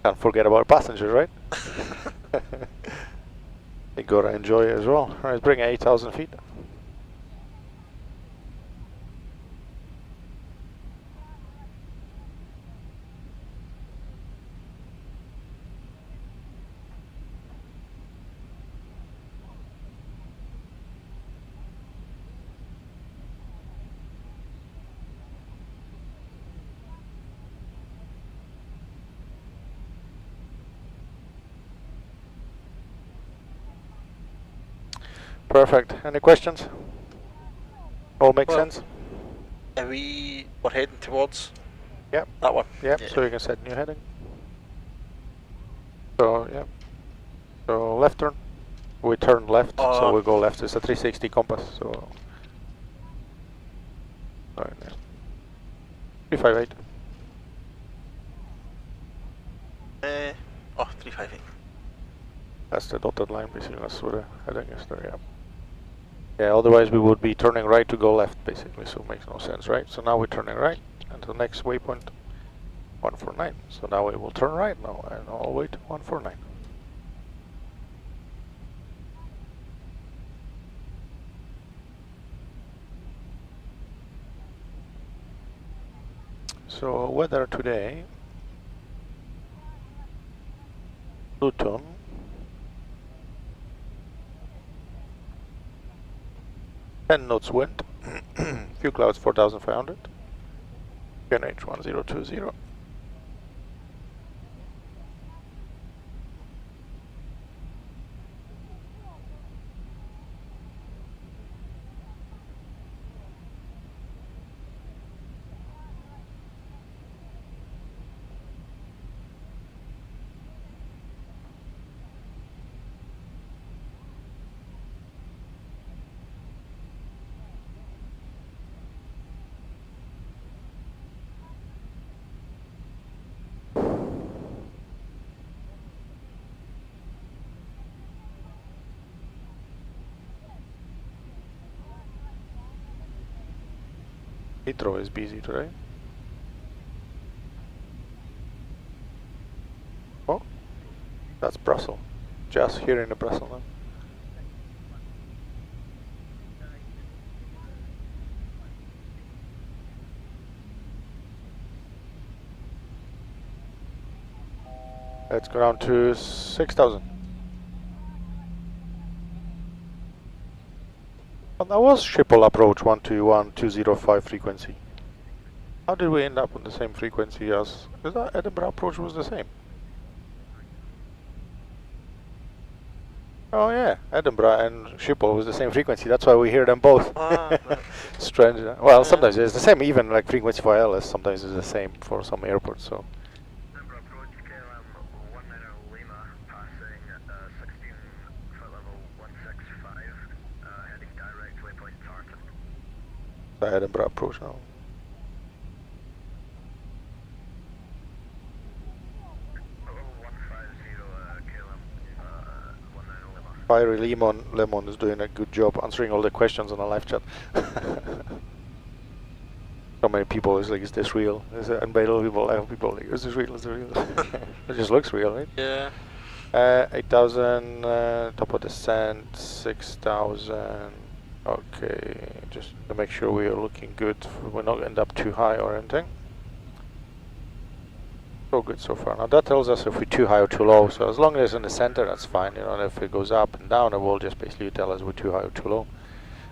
S3: Can't forget about passengers, right? They gotta enjoy it as well. Alright, bring 8,000 feet. Perfect. Any questions? All makes
S4: Well,
S3: sense?
S4: We're heading towards
S3: Yep.
S4: that one.
S3: Yep.
S4: Yeah.
S3: So you can set new heading. So yeah. So left turn. We turn left, so we go left. It's a 360 compass. So. Right now. 358.
S4: 358.
S3: That's the dotted line, basically. That's where the heading is there. Yeah. Yeah. Otherwise, we would be turning right to go left, basically. So it makes no sense, right? So now we're turning right, and the next waypoint, 149. So now we will turn right now, and all the way to 149. So weather today, Luton, knots wind, few clouds 4,500, QNH 1020. Heathrow is busy today. Oh, that's Brussels. Just here in the Brussels now. Let's go down to 6,000. Well, that was Schiphol approach 121.205 frequency. How did we end up on the same frequency as... Because that Edinburgh approach was the same. Oh yeah, Edinburgh and Schiphol was the same frequency. That's why we hear them both. Strange. Well, sometimes it's the same. Even like frequency for LS, sometimes it's the same for some airports. So.
S2: Edinburgh approach KLM 19 Lima, passing 16 foot level 165, heading direct waypoint Tartan.
S3: The Edinburgh approach now. Fiery Lemon is doing a good job answering all the questions on the live chat. So many people is like, is this real? Is it unbelievable? People like, is this real? Is it real? It just looks real, right?
S4: Yeah.
S3: 8,000, top of descent, 6,000. Okay, just to make sure we are looking good. We're not going to end up too high or anything. So good so far. Now that tells us if we're too high or too low. So as long as it's in the center, that's fine. You know, and if it goes up and down, it will just basically tell us we're too high or too low.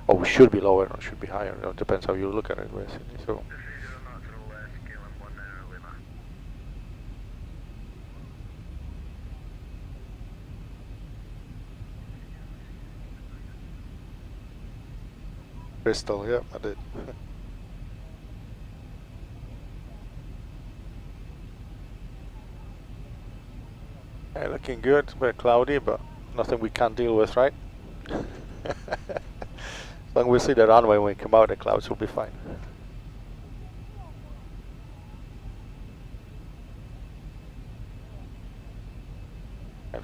S3: Or we should be lower or should be higher. You know, it depends how you look at it, basically. So. Bristol, yeah, I did. Yeah, looking good, a bit cloudy, but nothing we can't deal with, right? As long as we see the runway when we come out, the clouds will be fine.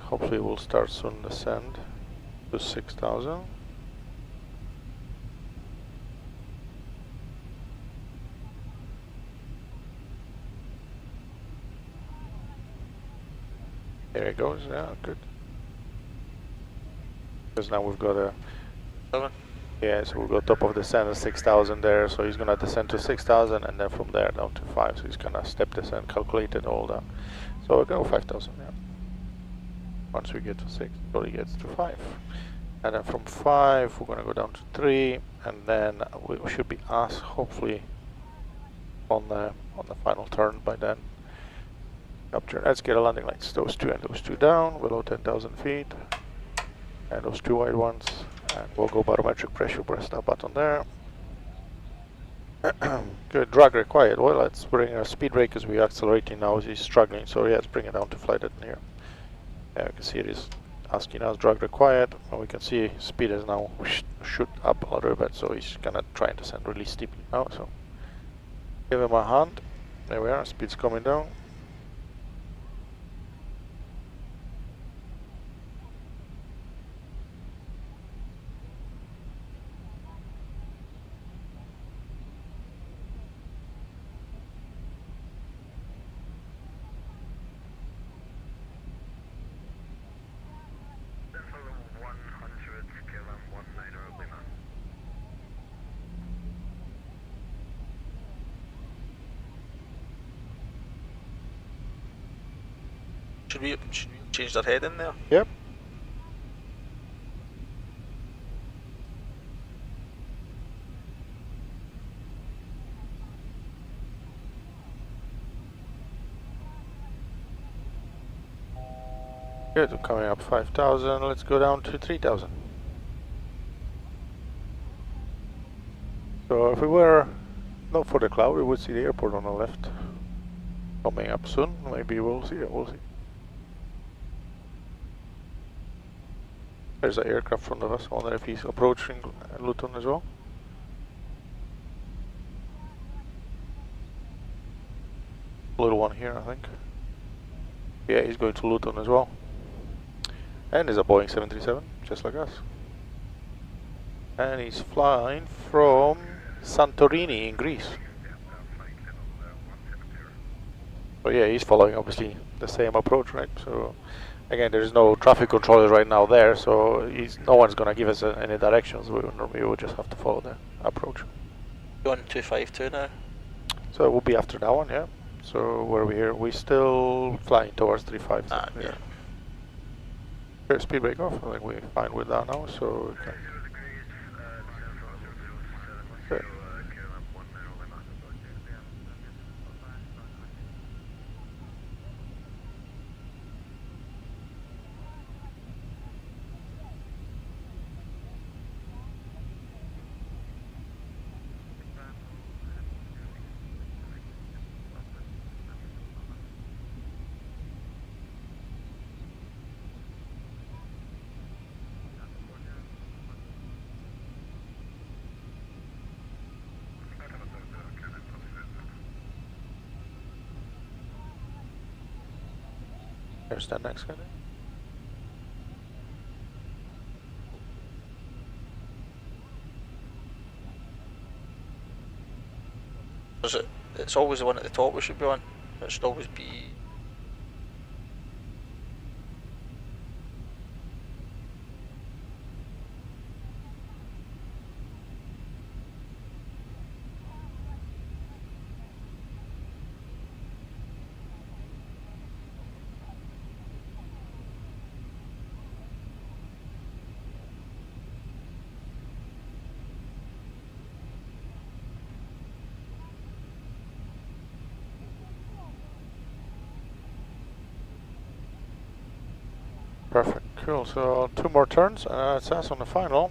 S3: hopefully we'll start soon descend to 6,000. There it goes, yeah, good. Because now we've got a...
S4: 7.
S3: Yeah, so we've got top of descent at 6,000 there, so he's gonna descend to 6,000 and then from there down to 5, so he's gonna step descent, calculated all that. So we're gonna go 5,000, yeah. Once we get to 6, so he gets to 5. And then from 5, we're gonna go down to 3, and then we should be asked, hopefully, on the final turn by then. Upturn. Let's get a landing lights. Those two and those two down, below 10,000 feet. And those two wide ones. And we'll go barometric pressure, press that button there. Good, drag required. Well, let's bring our speed brake because we're accelerating now. He's struggling, so yeah, let's bring it down to flight engineer. Yeah, you can see it is asking us drag required, and we can see speed is now shoot up a little bit, so he's gonna try and descend really steeply now. So give him a hand. There we are. Speed's coming down.
S4: Should we change their head in there?
S3: Yep. Good, we're coming up 5,000, let's go down to 3,000. So if we were not for the cloud, we would see the airport on the left. Coming up soon, maybe we'll see it, we'll see. There's an aircraft in front of us. I wonder if he's approaching Luton as well. Little one here, I think. Yeah, he's going to Luton as well. And there's a Boeing 737, just like us. And he's flying from Santorini in Greece. So yeah, he's following obviously the same approach, right? So again, there's no traffic controller right now there, so no one's gonna give us any directions. We will just have to follow the approach.
S4: Going 252 now.
S3: So it will be after that one, yeah. So where are we here? We're still flying towards 35.
S4: Ah, yeah.
S3: Okay, speed brake off. I think we're fine with that now. So we can... Okay. There's that next guy.
S4: It's always the one at the top we should be on. It should always be.
S3: Perfect, cool. So 2 more turns, and it's us on the final.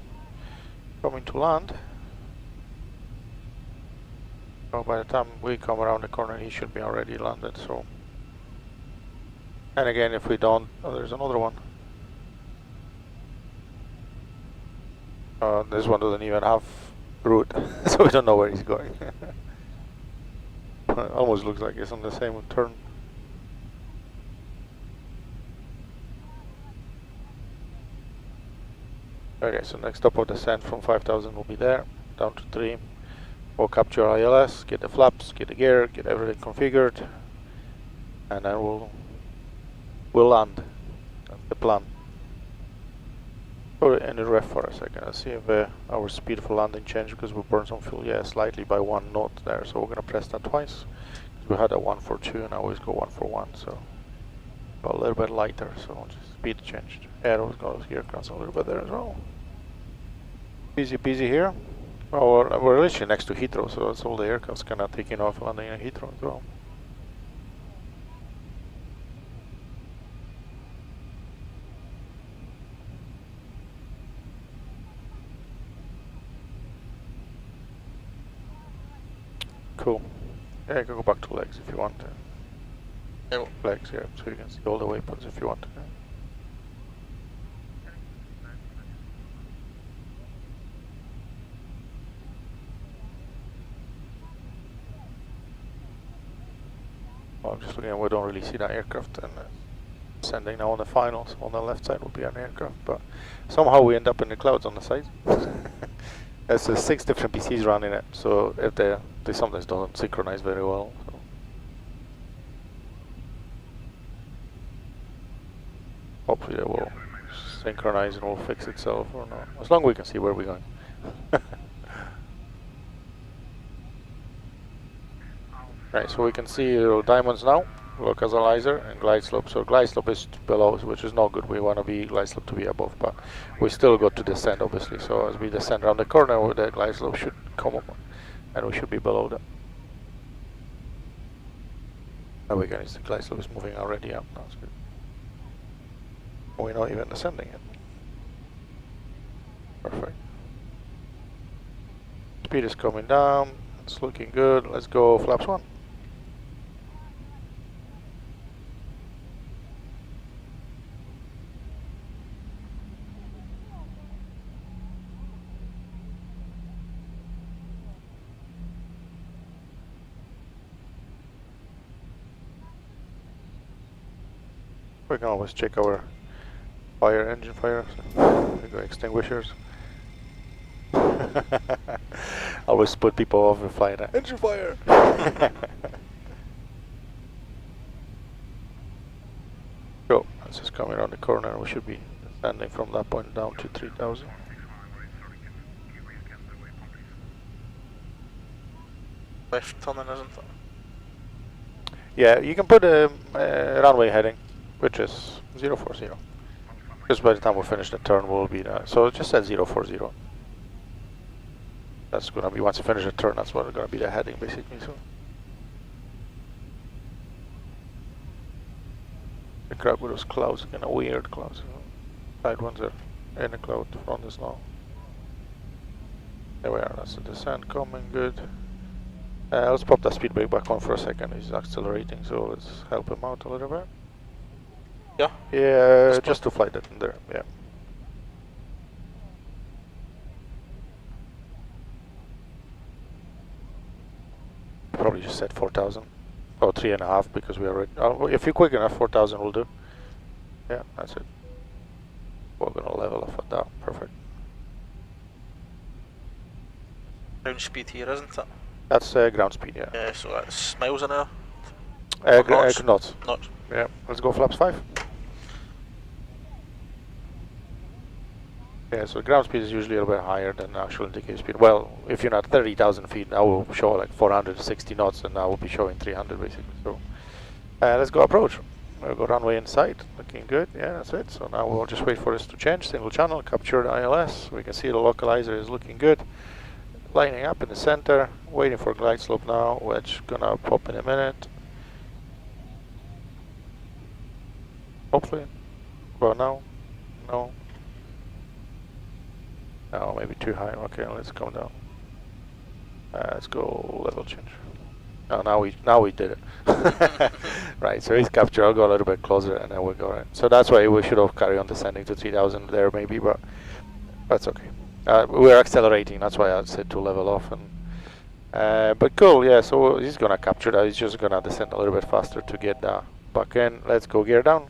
S3: Coming to land. So by the time we come around the corner, he should be already landed. So, and again, if we don't, oh, there's another one. This one doesn't even have route, so we don't know where he's going. Almost looks like it's on the same turn. Okay, so next stop of descent from 5000 will be there, down to 3. We'll capture ILS, get the flaps, get the gear, get everything configured, and then we'll land. That's the plan. Put it in the ref for a second. Let's see if our speed for landing changed because we burned some fuel. Yeah, slightly by 1 knot there. So we're gonna press that twice. We had a 142 and I always go 141, so a little bit lighter. So just speed changed. Aero goes here, comes a little bit there as well. Easy peasy here. Well, we're literally next to Heathrow, so that's all the aircraft's kind of taking off landing in Heathrow as well. Cool. Yeah, you can go back to legs if you want to.
S4: Yeah.
S3: Legs, yeah, so you can see all the waypoints if you want to. Well, I'm just looking at, we don't really see that aircraft, and sending now on the finals. On the left side will be an aircraft, but somehow we end up in the clouds on the side. There's 6 different PCs running it, so if they sometimes don't synchronize very well. So. Hopefully it will synchronize and will fix itself or not. As long as we can see where we're going. Right, so we can see diamonds now, localizer and glide slope. So glide slope is below, which is not good. We want to be glide slope to be above, but we still got to descend obviously. So as we descend around the corner, the glide slope should come up, and we should be below that. There we go. The glide slope is moving already up. That's good. We're not even descending yet. Perfect. Speed is coming down. It's looking good. Let's go flaps 1. We can always check our fire, engine fire. So we go extinguishers. Always put people off with flying at engine fire. Go. Let's just come around the corner. We should be standing from that point down to 3000.
S4: Left turning, isn't it?
S3: Yeah, you can put a runway heading, which is 040. Because by the time we finish the turn, we'll be there. So just set 040. That's gonna be, once you finish the turn, that's what gonna be the heading basically. So the crap with those clouds, kind of weird clouds. Side ones are in the cloud, front is not. There we are. That's the descent coming good. Let's pop that speed brake back on for a second. He's accelerating, so let's help him out a little bit.
S4: Yeah.
S3: Yeah, just to fly that in there. Yeah. Probably just set 4,000 or 3.5 because we already. If you're quick enough, 4,000 will do. Yeah, that's it. We're gonna level off at that. Perfect.
S4: Ground speed here, isn't it?
S3: That's ground speed. Yeah.
S4: Yeah, so that's miles an hour.
S3: Knots.
S4: Knots.
S3: Yeah. Let's go flaps 5. Yeah, so ground speed is usually a little bit higher than the actual indicator speed. Well, if you're not 30,000 feet, I will show like 460 knots and I will be showing 300 basically. So let's go approach. We'll go runway inside, looking good. Yeah, that's it. So now we'll just wait for this to change. Single channel, capture the ILS. We can see the localizer is looking good. Lining up in the center, waiting for glide slope now, which gonna pop in a minute. Hopefully. Well, no. No. Oh, maybe too high. Okay, let's come down. Let's go level change. Oh, now we did it. Right, so he's captured. I'll go a little bit closer, and then we'll go right. So that's why we should have carried on descending to 3,000 there, maybe, but that's okay. We're accelerating. That's why I said to level off. And but cool, yeah. So he's gonna capture that. He's just gonna descend a little bit faster to get that back in. Let's go gear down.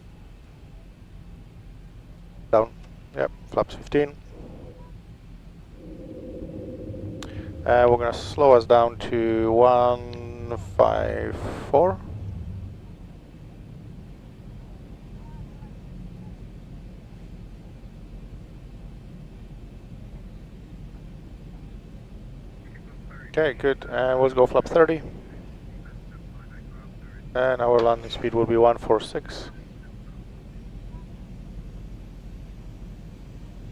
S3: Down. Yep. Flaps 15. We're gonna slow us down to 154. Okay, good. And we'll go flap 30. And our landing speed will be 146.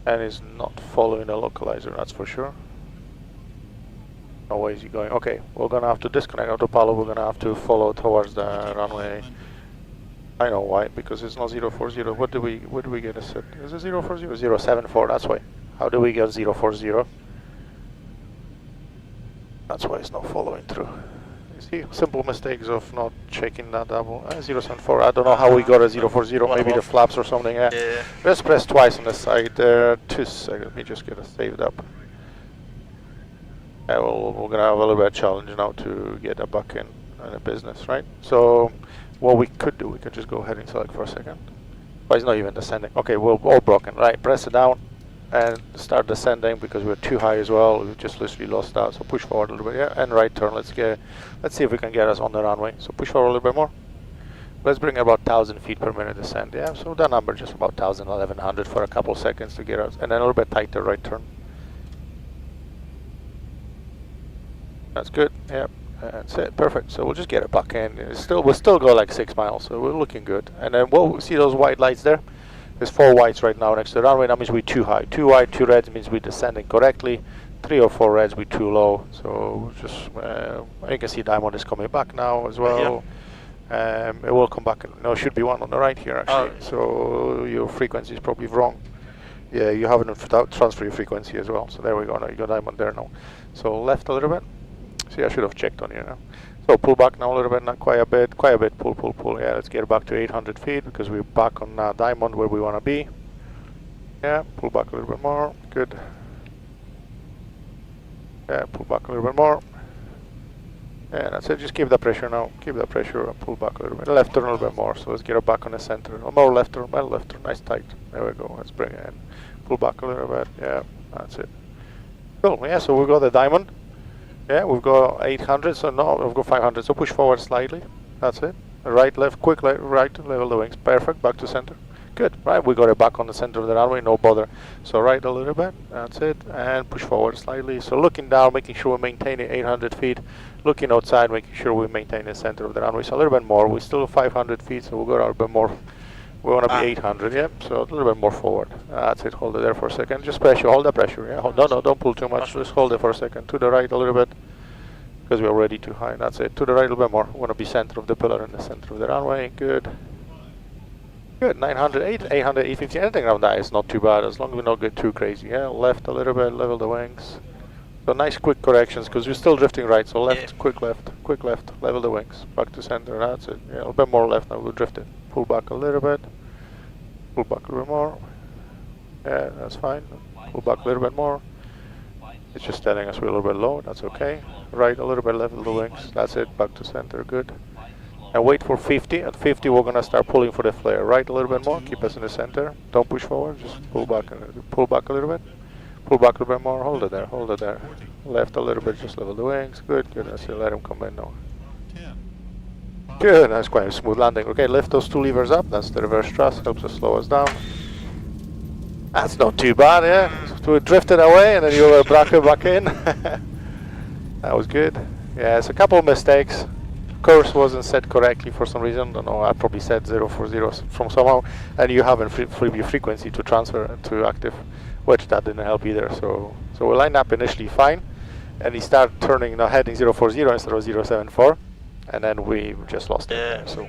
S3: And is not following the localizer, that's for sure. No way is he going. Okay, we're gonna have to disconnect autopilot. We're gonna have to follow towards the runway. I know why, because it's not 040. What do we get a set? Is it 040? 074, that's why. How do we get 040? That's why it's not following through. You see, simple mistakes of not checking that double. 074, I don't know how we got a 040, maybe the flaps or something. Yeah. Let's press twice on the side there. 2 seconds, let me just get it saved up. Yeah, well, we're gonna have a little bit of challenge now to get a buck in a business, right? So, what we could do, we could just go ahead and select for a second. But it's not even descending. Okay, we're all broken. Right, press it down and start descending because we're too high as well. We just literally lost that. So push forward a little bit, yeah, and right turn. Let's see if we can get us on the runway. So push forward a little bit more. Let's bring about 1,000 feet per minute descent. Yeah, so that number just about 1,000, 1,100 for a couple seconds to get us, and then a little bit tighter right turn. That's good. Yeah, that's it. Perfect. So we'll just get it back in. We'll still go like 6 miles, so we're looking good. And then we'll see those white lights there. There's 4 whites right now next to the runway. That means we're too high. 2 white, 2 reds means we're descending correctly. 3 or 4 reds, we're too low. So just you can see Diamond is coming back now as well. It will come back. No, it should be one on the right here actually. So your frequency is probably wrong. Yeah, you have it without transfer your frequency as well. So there we go. Now you got Diamond there now. So left a little bit. See, I should have checked on you now. So pull back now a little bit, not quite a bit, pull, yeah, let's get back to 800 feet because we're back on Diamond where we want to be. Yeah, pull back a little bit more, good. Yeah, pull back a little bit more. Yeah, that's it, just keep the pressure now, keep the pressure and pull back a little bit. Left turn a little bit more, so let's get it back on the center. More left turn, nice tight. There we go, let's bring it in. Pull back a little bit, yeah, that's it. Cool, yeah, so we've got the Diamond. Yeah, we've got 800, so no, we've got 500, so push forward slightly, that's it. Right, left, quick, right, level the wings, perfect, back to center. Good, right, we got it back on the center of the runway, no bother. So right a little bit, that's it, and push forward slightly. So looking down, making sure we're maintaining 800 feet, looking outside, making sure we maintain the center of the runway. So a little bit more, we're still 500 feet, so we'll go a little bit more. We want to be 800, yeah, so a little bit more forward. That's it, hold it there for a second. Just pressure, hold the pressure, yeah. No, don't pull too much, just hold it for a second. To the right a little bit, because we're already too high. That's it, to the right a little bit more. We want to be center of the pillar in the center of the runway, good. Good, 900, 800, 850, anything around that is not too bad, as long as we don't get too crazy, yeah. Left a little bit, level the wings. So nice quick corrections, because we're still drifting right, so left, yeah. quick left, level the wings. Back to center, that's it. Yeah, a little bit more left now, we'll drift it. Pull back a little bit. Pull back a little bit more. Yeah, that's fine. Pull back a little bit more. It's just telling us we're a little bit low, that's okay. Right, a little bit level the wings. That's it, back to center, good. And wait for 50. At 50 we're gonna start pulling for the flare. Right a little bit more, keep us in the center. Don't push forward, just pull back a little bit. Pull back a little bit more, hold it there. Left a little bit, just level the wings. Good, that's it, let him come in now. Good, that's quite a smooth landing. Okay, lift those 2 levers up, that's the reverse thrust, helps us slow us down. That's not too bad, yeah. So we drifted away and then you were back in. That was good. Yeah, it's a couple of mistakes. Course wasn't set correctly for some reason. I don't know, I probably set 040 from somehow. And you haven't flipped your frequency to transfer to active, which that didn't help either. So we lined up initially fine. And he started turning, now heading 040 instead of 074. And then we just lost it. So,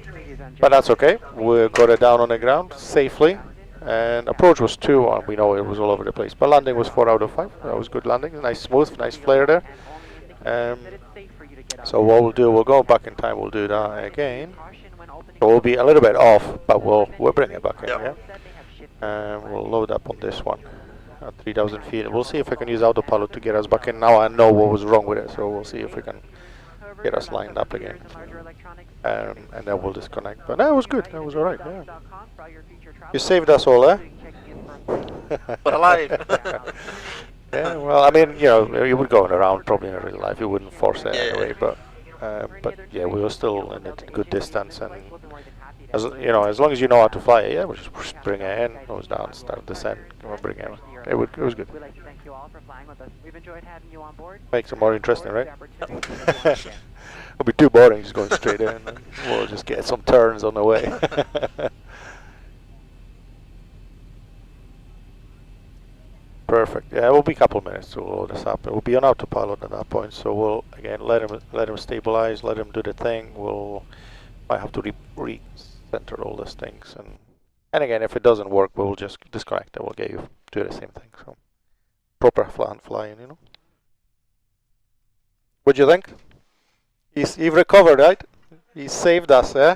S3: but that's okay. We got it down on the ground safely, and approach was 2. And we know it was all over the place. But landing was 4 out of 5. That was good landing. Nice smooth, nice flare there. So what we'll do, we'll go back in time. We'll do that again. So we'll be a little bit off, but we'll bring it back in. Yeah. And we'll load up on this one at 3,000 feet. We'll see if I can use autopilot to get us back in. Now I know what was wrong with it, so we'll see if we can get us lined up again, and then we'll disconnect. But that was good, that was alright, yeah. You saved us all, eh?
S4: We're alive!
S3: Yeah, well, I mean, you know, you would go around probably in real life. You wouldn't force it anyway, but yeah, we were still in a good distance, and as you know, as long as you know how to fly it, yeah, we just bring it in, nose down, start descent, come on, bring it in. It was good.
S5: We'd like to thank you all for flying with us. We've enjoyed having you on board.
S3: Makes it more interesting, right? It'll be too boring just going straight in. And we'll just get some turns on the way. Perfect. Yeah, it will be a couple of minutes to load us up. It will be on autopilot at that point, so we'll again let him stabilize, let him do the thing. Might have to recenter all these things, and again, if it doesn't work, we'll just disconnect it. We'll get you do the same thing. So proper flying, you know. What do you think? He recovered, right? He saved us, eh?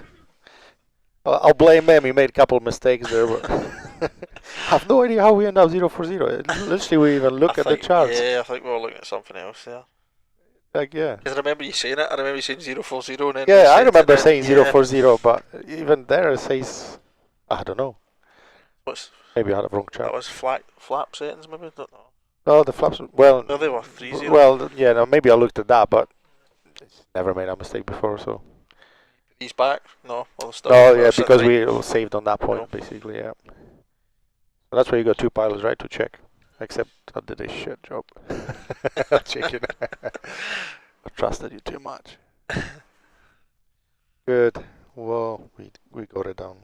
S3: I'll blame him. He made a couple of mistakes there, but I have no idea how we end up 040. Literally, we even look at the charts.
S4: Yeah, I think we were looking at something else there.
S3: Like, yeah.
S4: Because I remember you saying it. I remember you saying 040 and then...
S3: Yeah, I remember saying 040, but even there it says... I don't know. Maybe I had a wrong chart.
S4: That was flap settings, maybe? I don't know.
S3: No, the flaps... Well...
S4: No, they were 30.
S3: Well, yeah, no, maybe I looked at that, but... It's never made a mistake before, so...
S4: He's back? No? Well,
S3: oh, yeah, because we were saved on that point, basically, yeah. So that's why you got two pilots, right, to check. Except I did a shit job. Checking. I trusted you too much. Good. Well, we got it down.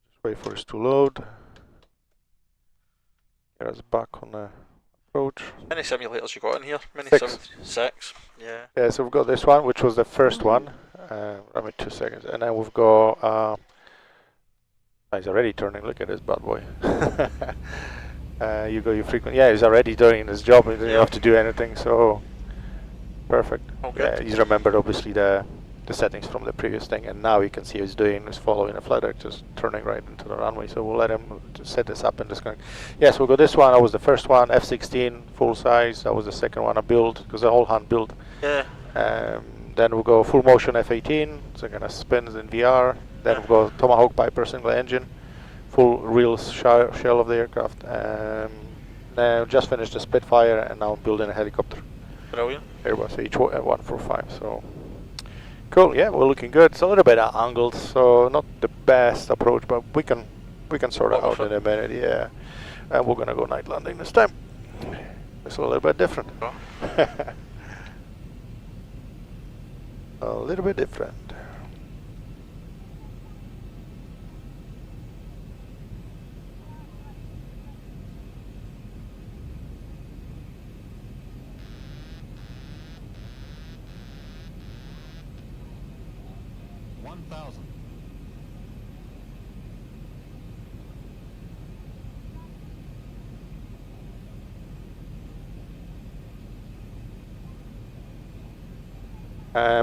S3: Just wait for us to load. Get us back on the approach.
S4: How many simulators you got in here? Many
S3: 6.
S4: 6. Yeah.
S3: Yeah, so we've got this one, which was the first one. I mean, 2 seconds. And then we've got... he's already turning. Look at this bad boy. You got your frequent. Yeah, he's already doing his job. He didn't have to do anything. So perfect.
S4: Okay.
S3: Yeah, he's remembered obviously the settings from the previous thing, and now you can see he's following a flight deck, just turning right into the runway. So we'll let him just set this up and disconnect. Yes, we'll go this one. That was the first one, F-16 full size. That was the second one I built because the whole hand built.
S4: Yeah.
S3: Then we'll go full motion F-18. So gonna spins in VR. Then we've got Tomahawk Piper single engine, full real shell of the aircraft. Now just finished the Spitfire, and now I'm building a helicopter.
S4: Brilliant.
S3: Airbus H145. So cool. Yeah, we're looking good. It's a little bit angled, so not the best approach, but we can sort it out in a minute. Yeah, and we're gonna go night landing this time. It's a little bit different.
S4: Oh.
S3: A little bit different.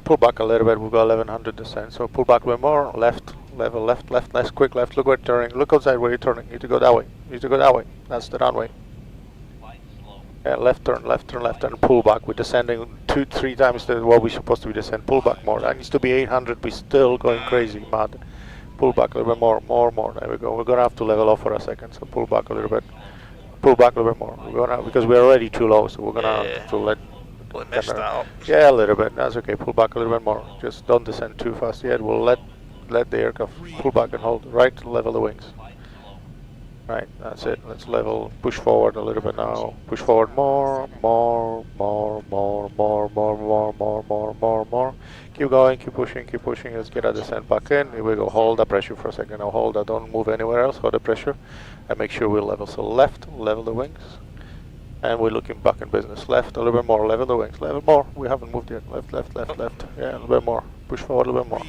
S3: Pull back a little bit. We've got 1100 descent, so pull back a bit more. Left, level, left, less quick left. Look where you're turning. Look outside where you're turning. You need to go that way. You need to go that way. That's the runway. Yeah, left turn, and pull back. We're descending 2-3 times what we're supposed to be descend. Pull back more. That needs to be 800. We're still going crazy, mad. Pull back a little bit more. There we go. We're gonna have to level off for a second, so pull back a little bit. Pull back a little bit more. We're gonna, because we're already too low, so we're gonna have to let.
S4: Mess that up.
S3: Yeah, a little bit. That's okay. Pull back a little bit more. Just don't descend too fast yet. We'll let the aircraft pull back and hold. Right, level the wings. Right, that's it. Let's level. Push forward a little bit now. Push forward more. Keep going. Keep pushing. Let's get our descent back in. Here we go. Hold the pressure for a second. Now hold that. Don't move anywhere else. Hold the pressure, and make sure we level. So left, level the wings. And we're looking back in business. Left, a little bit more. Level the wings. Level more. We haven't moved yet. Left. Yeah, a little bit more. Push forward a little bit more.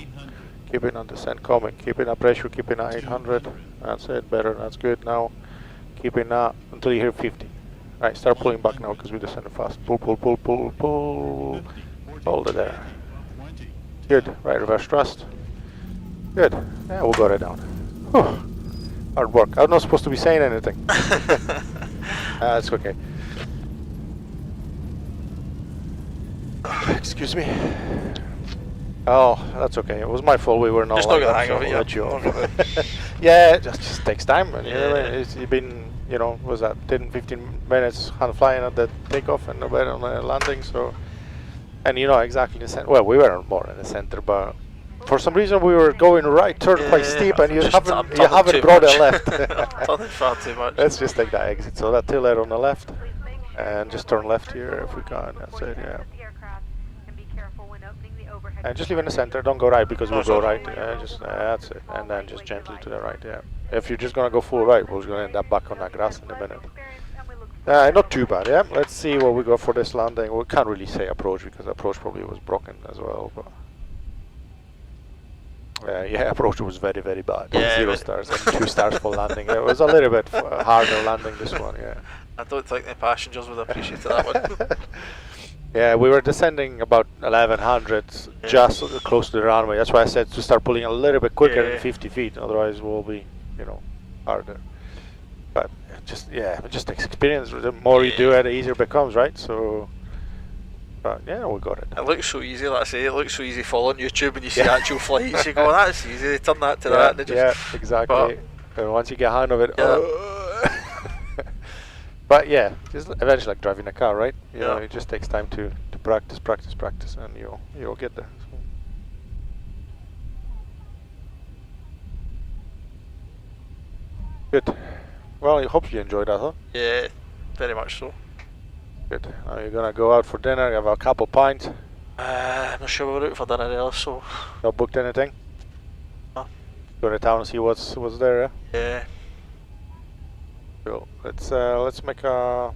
S3: Keeping on descent coming. Keeping our pressure. Keeping at 800. That's it. Better. That's good. Now, keeping that until you hear 50. Right. Start pulling back now because we descended fast. Pull. Hold it there. Good. Right. Reverse thrust. Good. Yeah, we got it down. Whew. Hard work. I'm not supposed to be saying anything. That's okay. Excuse me. Oh, that's okay. It was my fault. We were not.
S4: Just not gonna hang of it.
S3: Yeah, it just takes time. Man. You know, you've been you know, was that 10, 15 minutes hand flying at the takeoff and a bit on the landing. So, and you know exactly the center. Well, we were more in the center, but for some reason we were going right, turn quite steep, and you haven't brought it left.
S4: Turning far too much.
S3: Let's just take that exit. So that tail light on the left, and just turn left here if we can. That's it. Yeah. And just leave in the center. Don't go right because we'll go right. Just that's it. And then just gently to the right. Yeah. If you're just gonna go full right, we're just gonna end up back on that grass in a minute. Not too bad. Yeah. Let's see what we got for this landing. We can't really say approach because approach probably was broken as well. But yeah, approach was very, very bad.
S4: Yeah,
S3: 0 stars and 2 stars for landing. It was a little bit harder landing this one. Yeah.
S4: I don't think the passengers would appreciate that one.
S3: Yeah, we were descending about 1100, just close to the runway. That's why I said to start pulling a little bit quicker than 50 feet. Otherwise, we'll be, you know, harder. But it just takes experience. The more you do it, the easier it becomes, right? So, but yeah, we got it.
S4: It looks so easy. Like I say, it looks so easy. Follow on YouTube and you see actual flights. You go, that's easy. They turn that to that. And they just,
S3: exactly. And once you get a hand of it, but yeah, it's eventually like driving a car, right? You know, it just takes time to practice, and you'll get there. So. Good. Well, I hope you enjoyed that, huh?
S4: Yeah, very much so.
S3: Good. Now you're gonna go out for dinner, have a couple pints.
S4: I'm not sure we're out for dinner else, so.
S3: Not booked anything?
S4: No.
S3: Go to town and see what's there, yeah?
S4: Yeah.
S3: Cool. Let's make a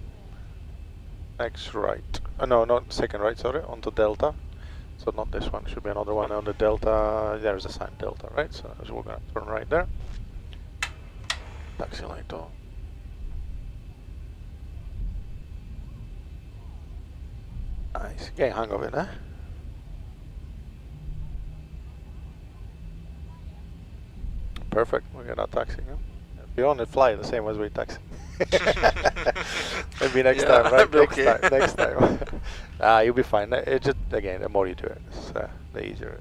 S3: next right. No, not second right. Sorry, onto Delta. So not this one. Should be another one on the Delta. There's a sign Delta, right? So we're gonna turn right there. Taxi light on. Nice. Getting hang of it, eh? Perfect. We got our taxi now. We only fly the same as we taxi. Maybe next time, right? Next time. You'll be fine. It just, again, the more you do it, the easier.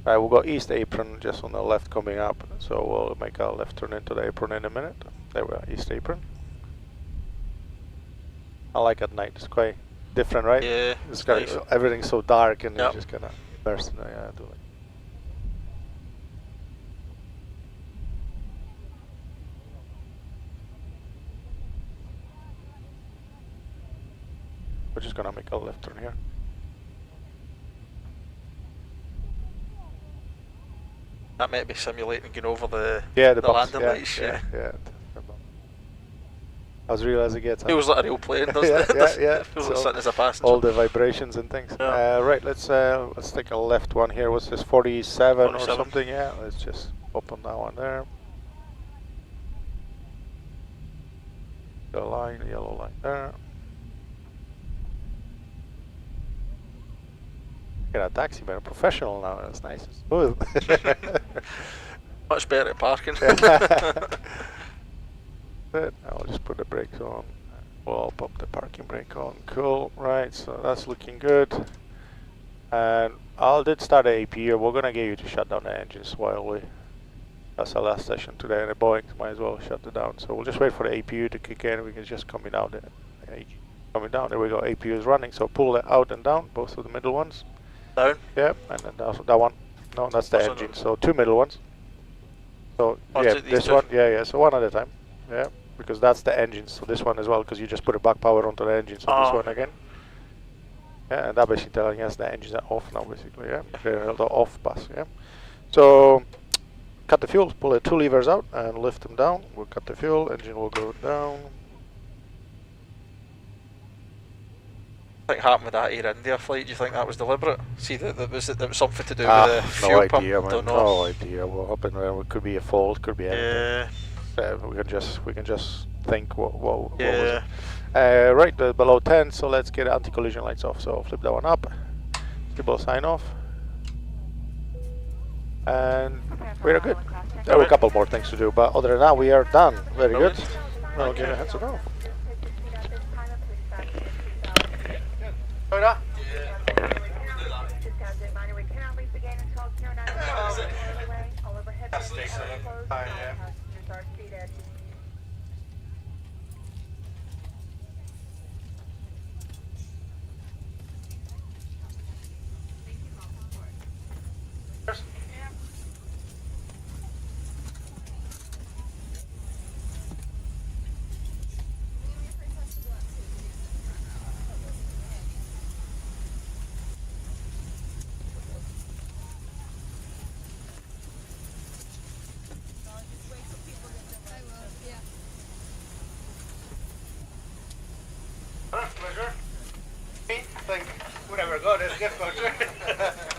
S3: Right, we'll go East Apron just on the left coming up. So we'll make a left turn into the apron in a minute. There we are, East Apron. I like at night. It's quite different, right?
S4: Yeah.
S3: It's got nice. Everything's so dark and you just kind of immersed in it. Yeah, I do like. We're just gonna make a left turn here.
S4: That might be simulating going over the
S3: landing
S4: lights.
S3: Yeah. I was realising it.
S4: Feels like a real plane, doesn't it?
S3: Yeah.
S4: Feels like sitting as a passenger.
S3: All the vibrations and things.
S4: Yeah.
S3: Right, let's take a left one here. What's this? 47 or something? Yeah. Let's just open that one there. The line, the yellow line there. Get a taxi, but a professional now. That's nice and smooth.
S4: Much better at parking.
S3: I'll just put the brakes on. We'll pop the parking brake on. Cool. Right, so that's looking good. And I did start the APU. We're gonna get you to shut down the engines while we. That's our last session today. The Boeing might as well shut it down. So we'll just wait for the APU to kick in. We can just coming out. Coming down. There we go. APU is running. So pull it out and down. Both of the middle ones.
S4: Down?
S3: Yep, and then that one. No, that's the engine. So 2 middle ones. So this one. Yeah. So one at a time. Yeah, because that's the engine. So this one as well, because you just put a back power onto the engine. So this one again. Yeah, and that basically telling us the engines are off now, basically. Yeah, they're the off bus. Yeah. So cut the fuel. Pull the 2 levers out and lift them down. We'll cut the fuel. Engine will go down.
S4: What happened with that Air India flight? Do you think that was deliberate? See, that was something to do with the fuel pump?
S3: No idea what happened. It could be a fault, could be anything. We can just think what was it. Right, below 10. So let's get anti-collision lights off. So flip that one up. Stable sign off. And we're good. There are a couple more things to do, but other than that, we are done. Very good. I'll give you a heads up now.
S1: Pleasure. I think whatever God is gift voucher.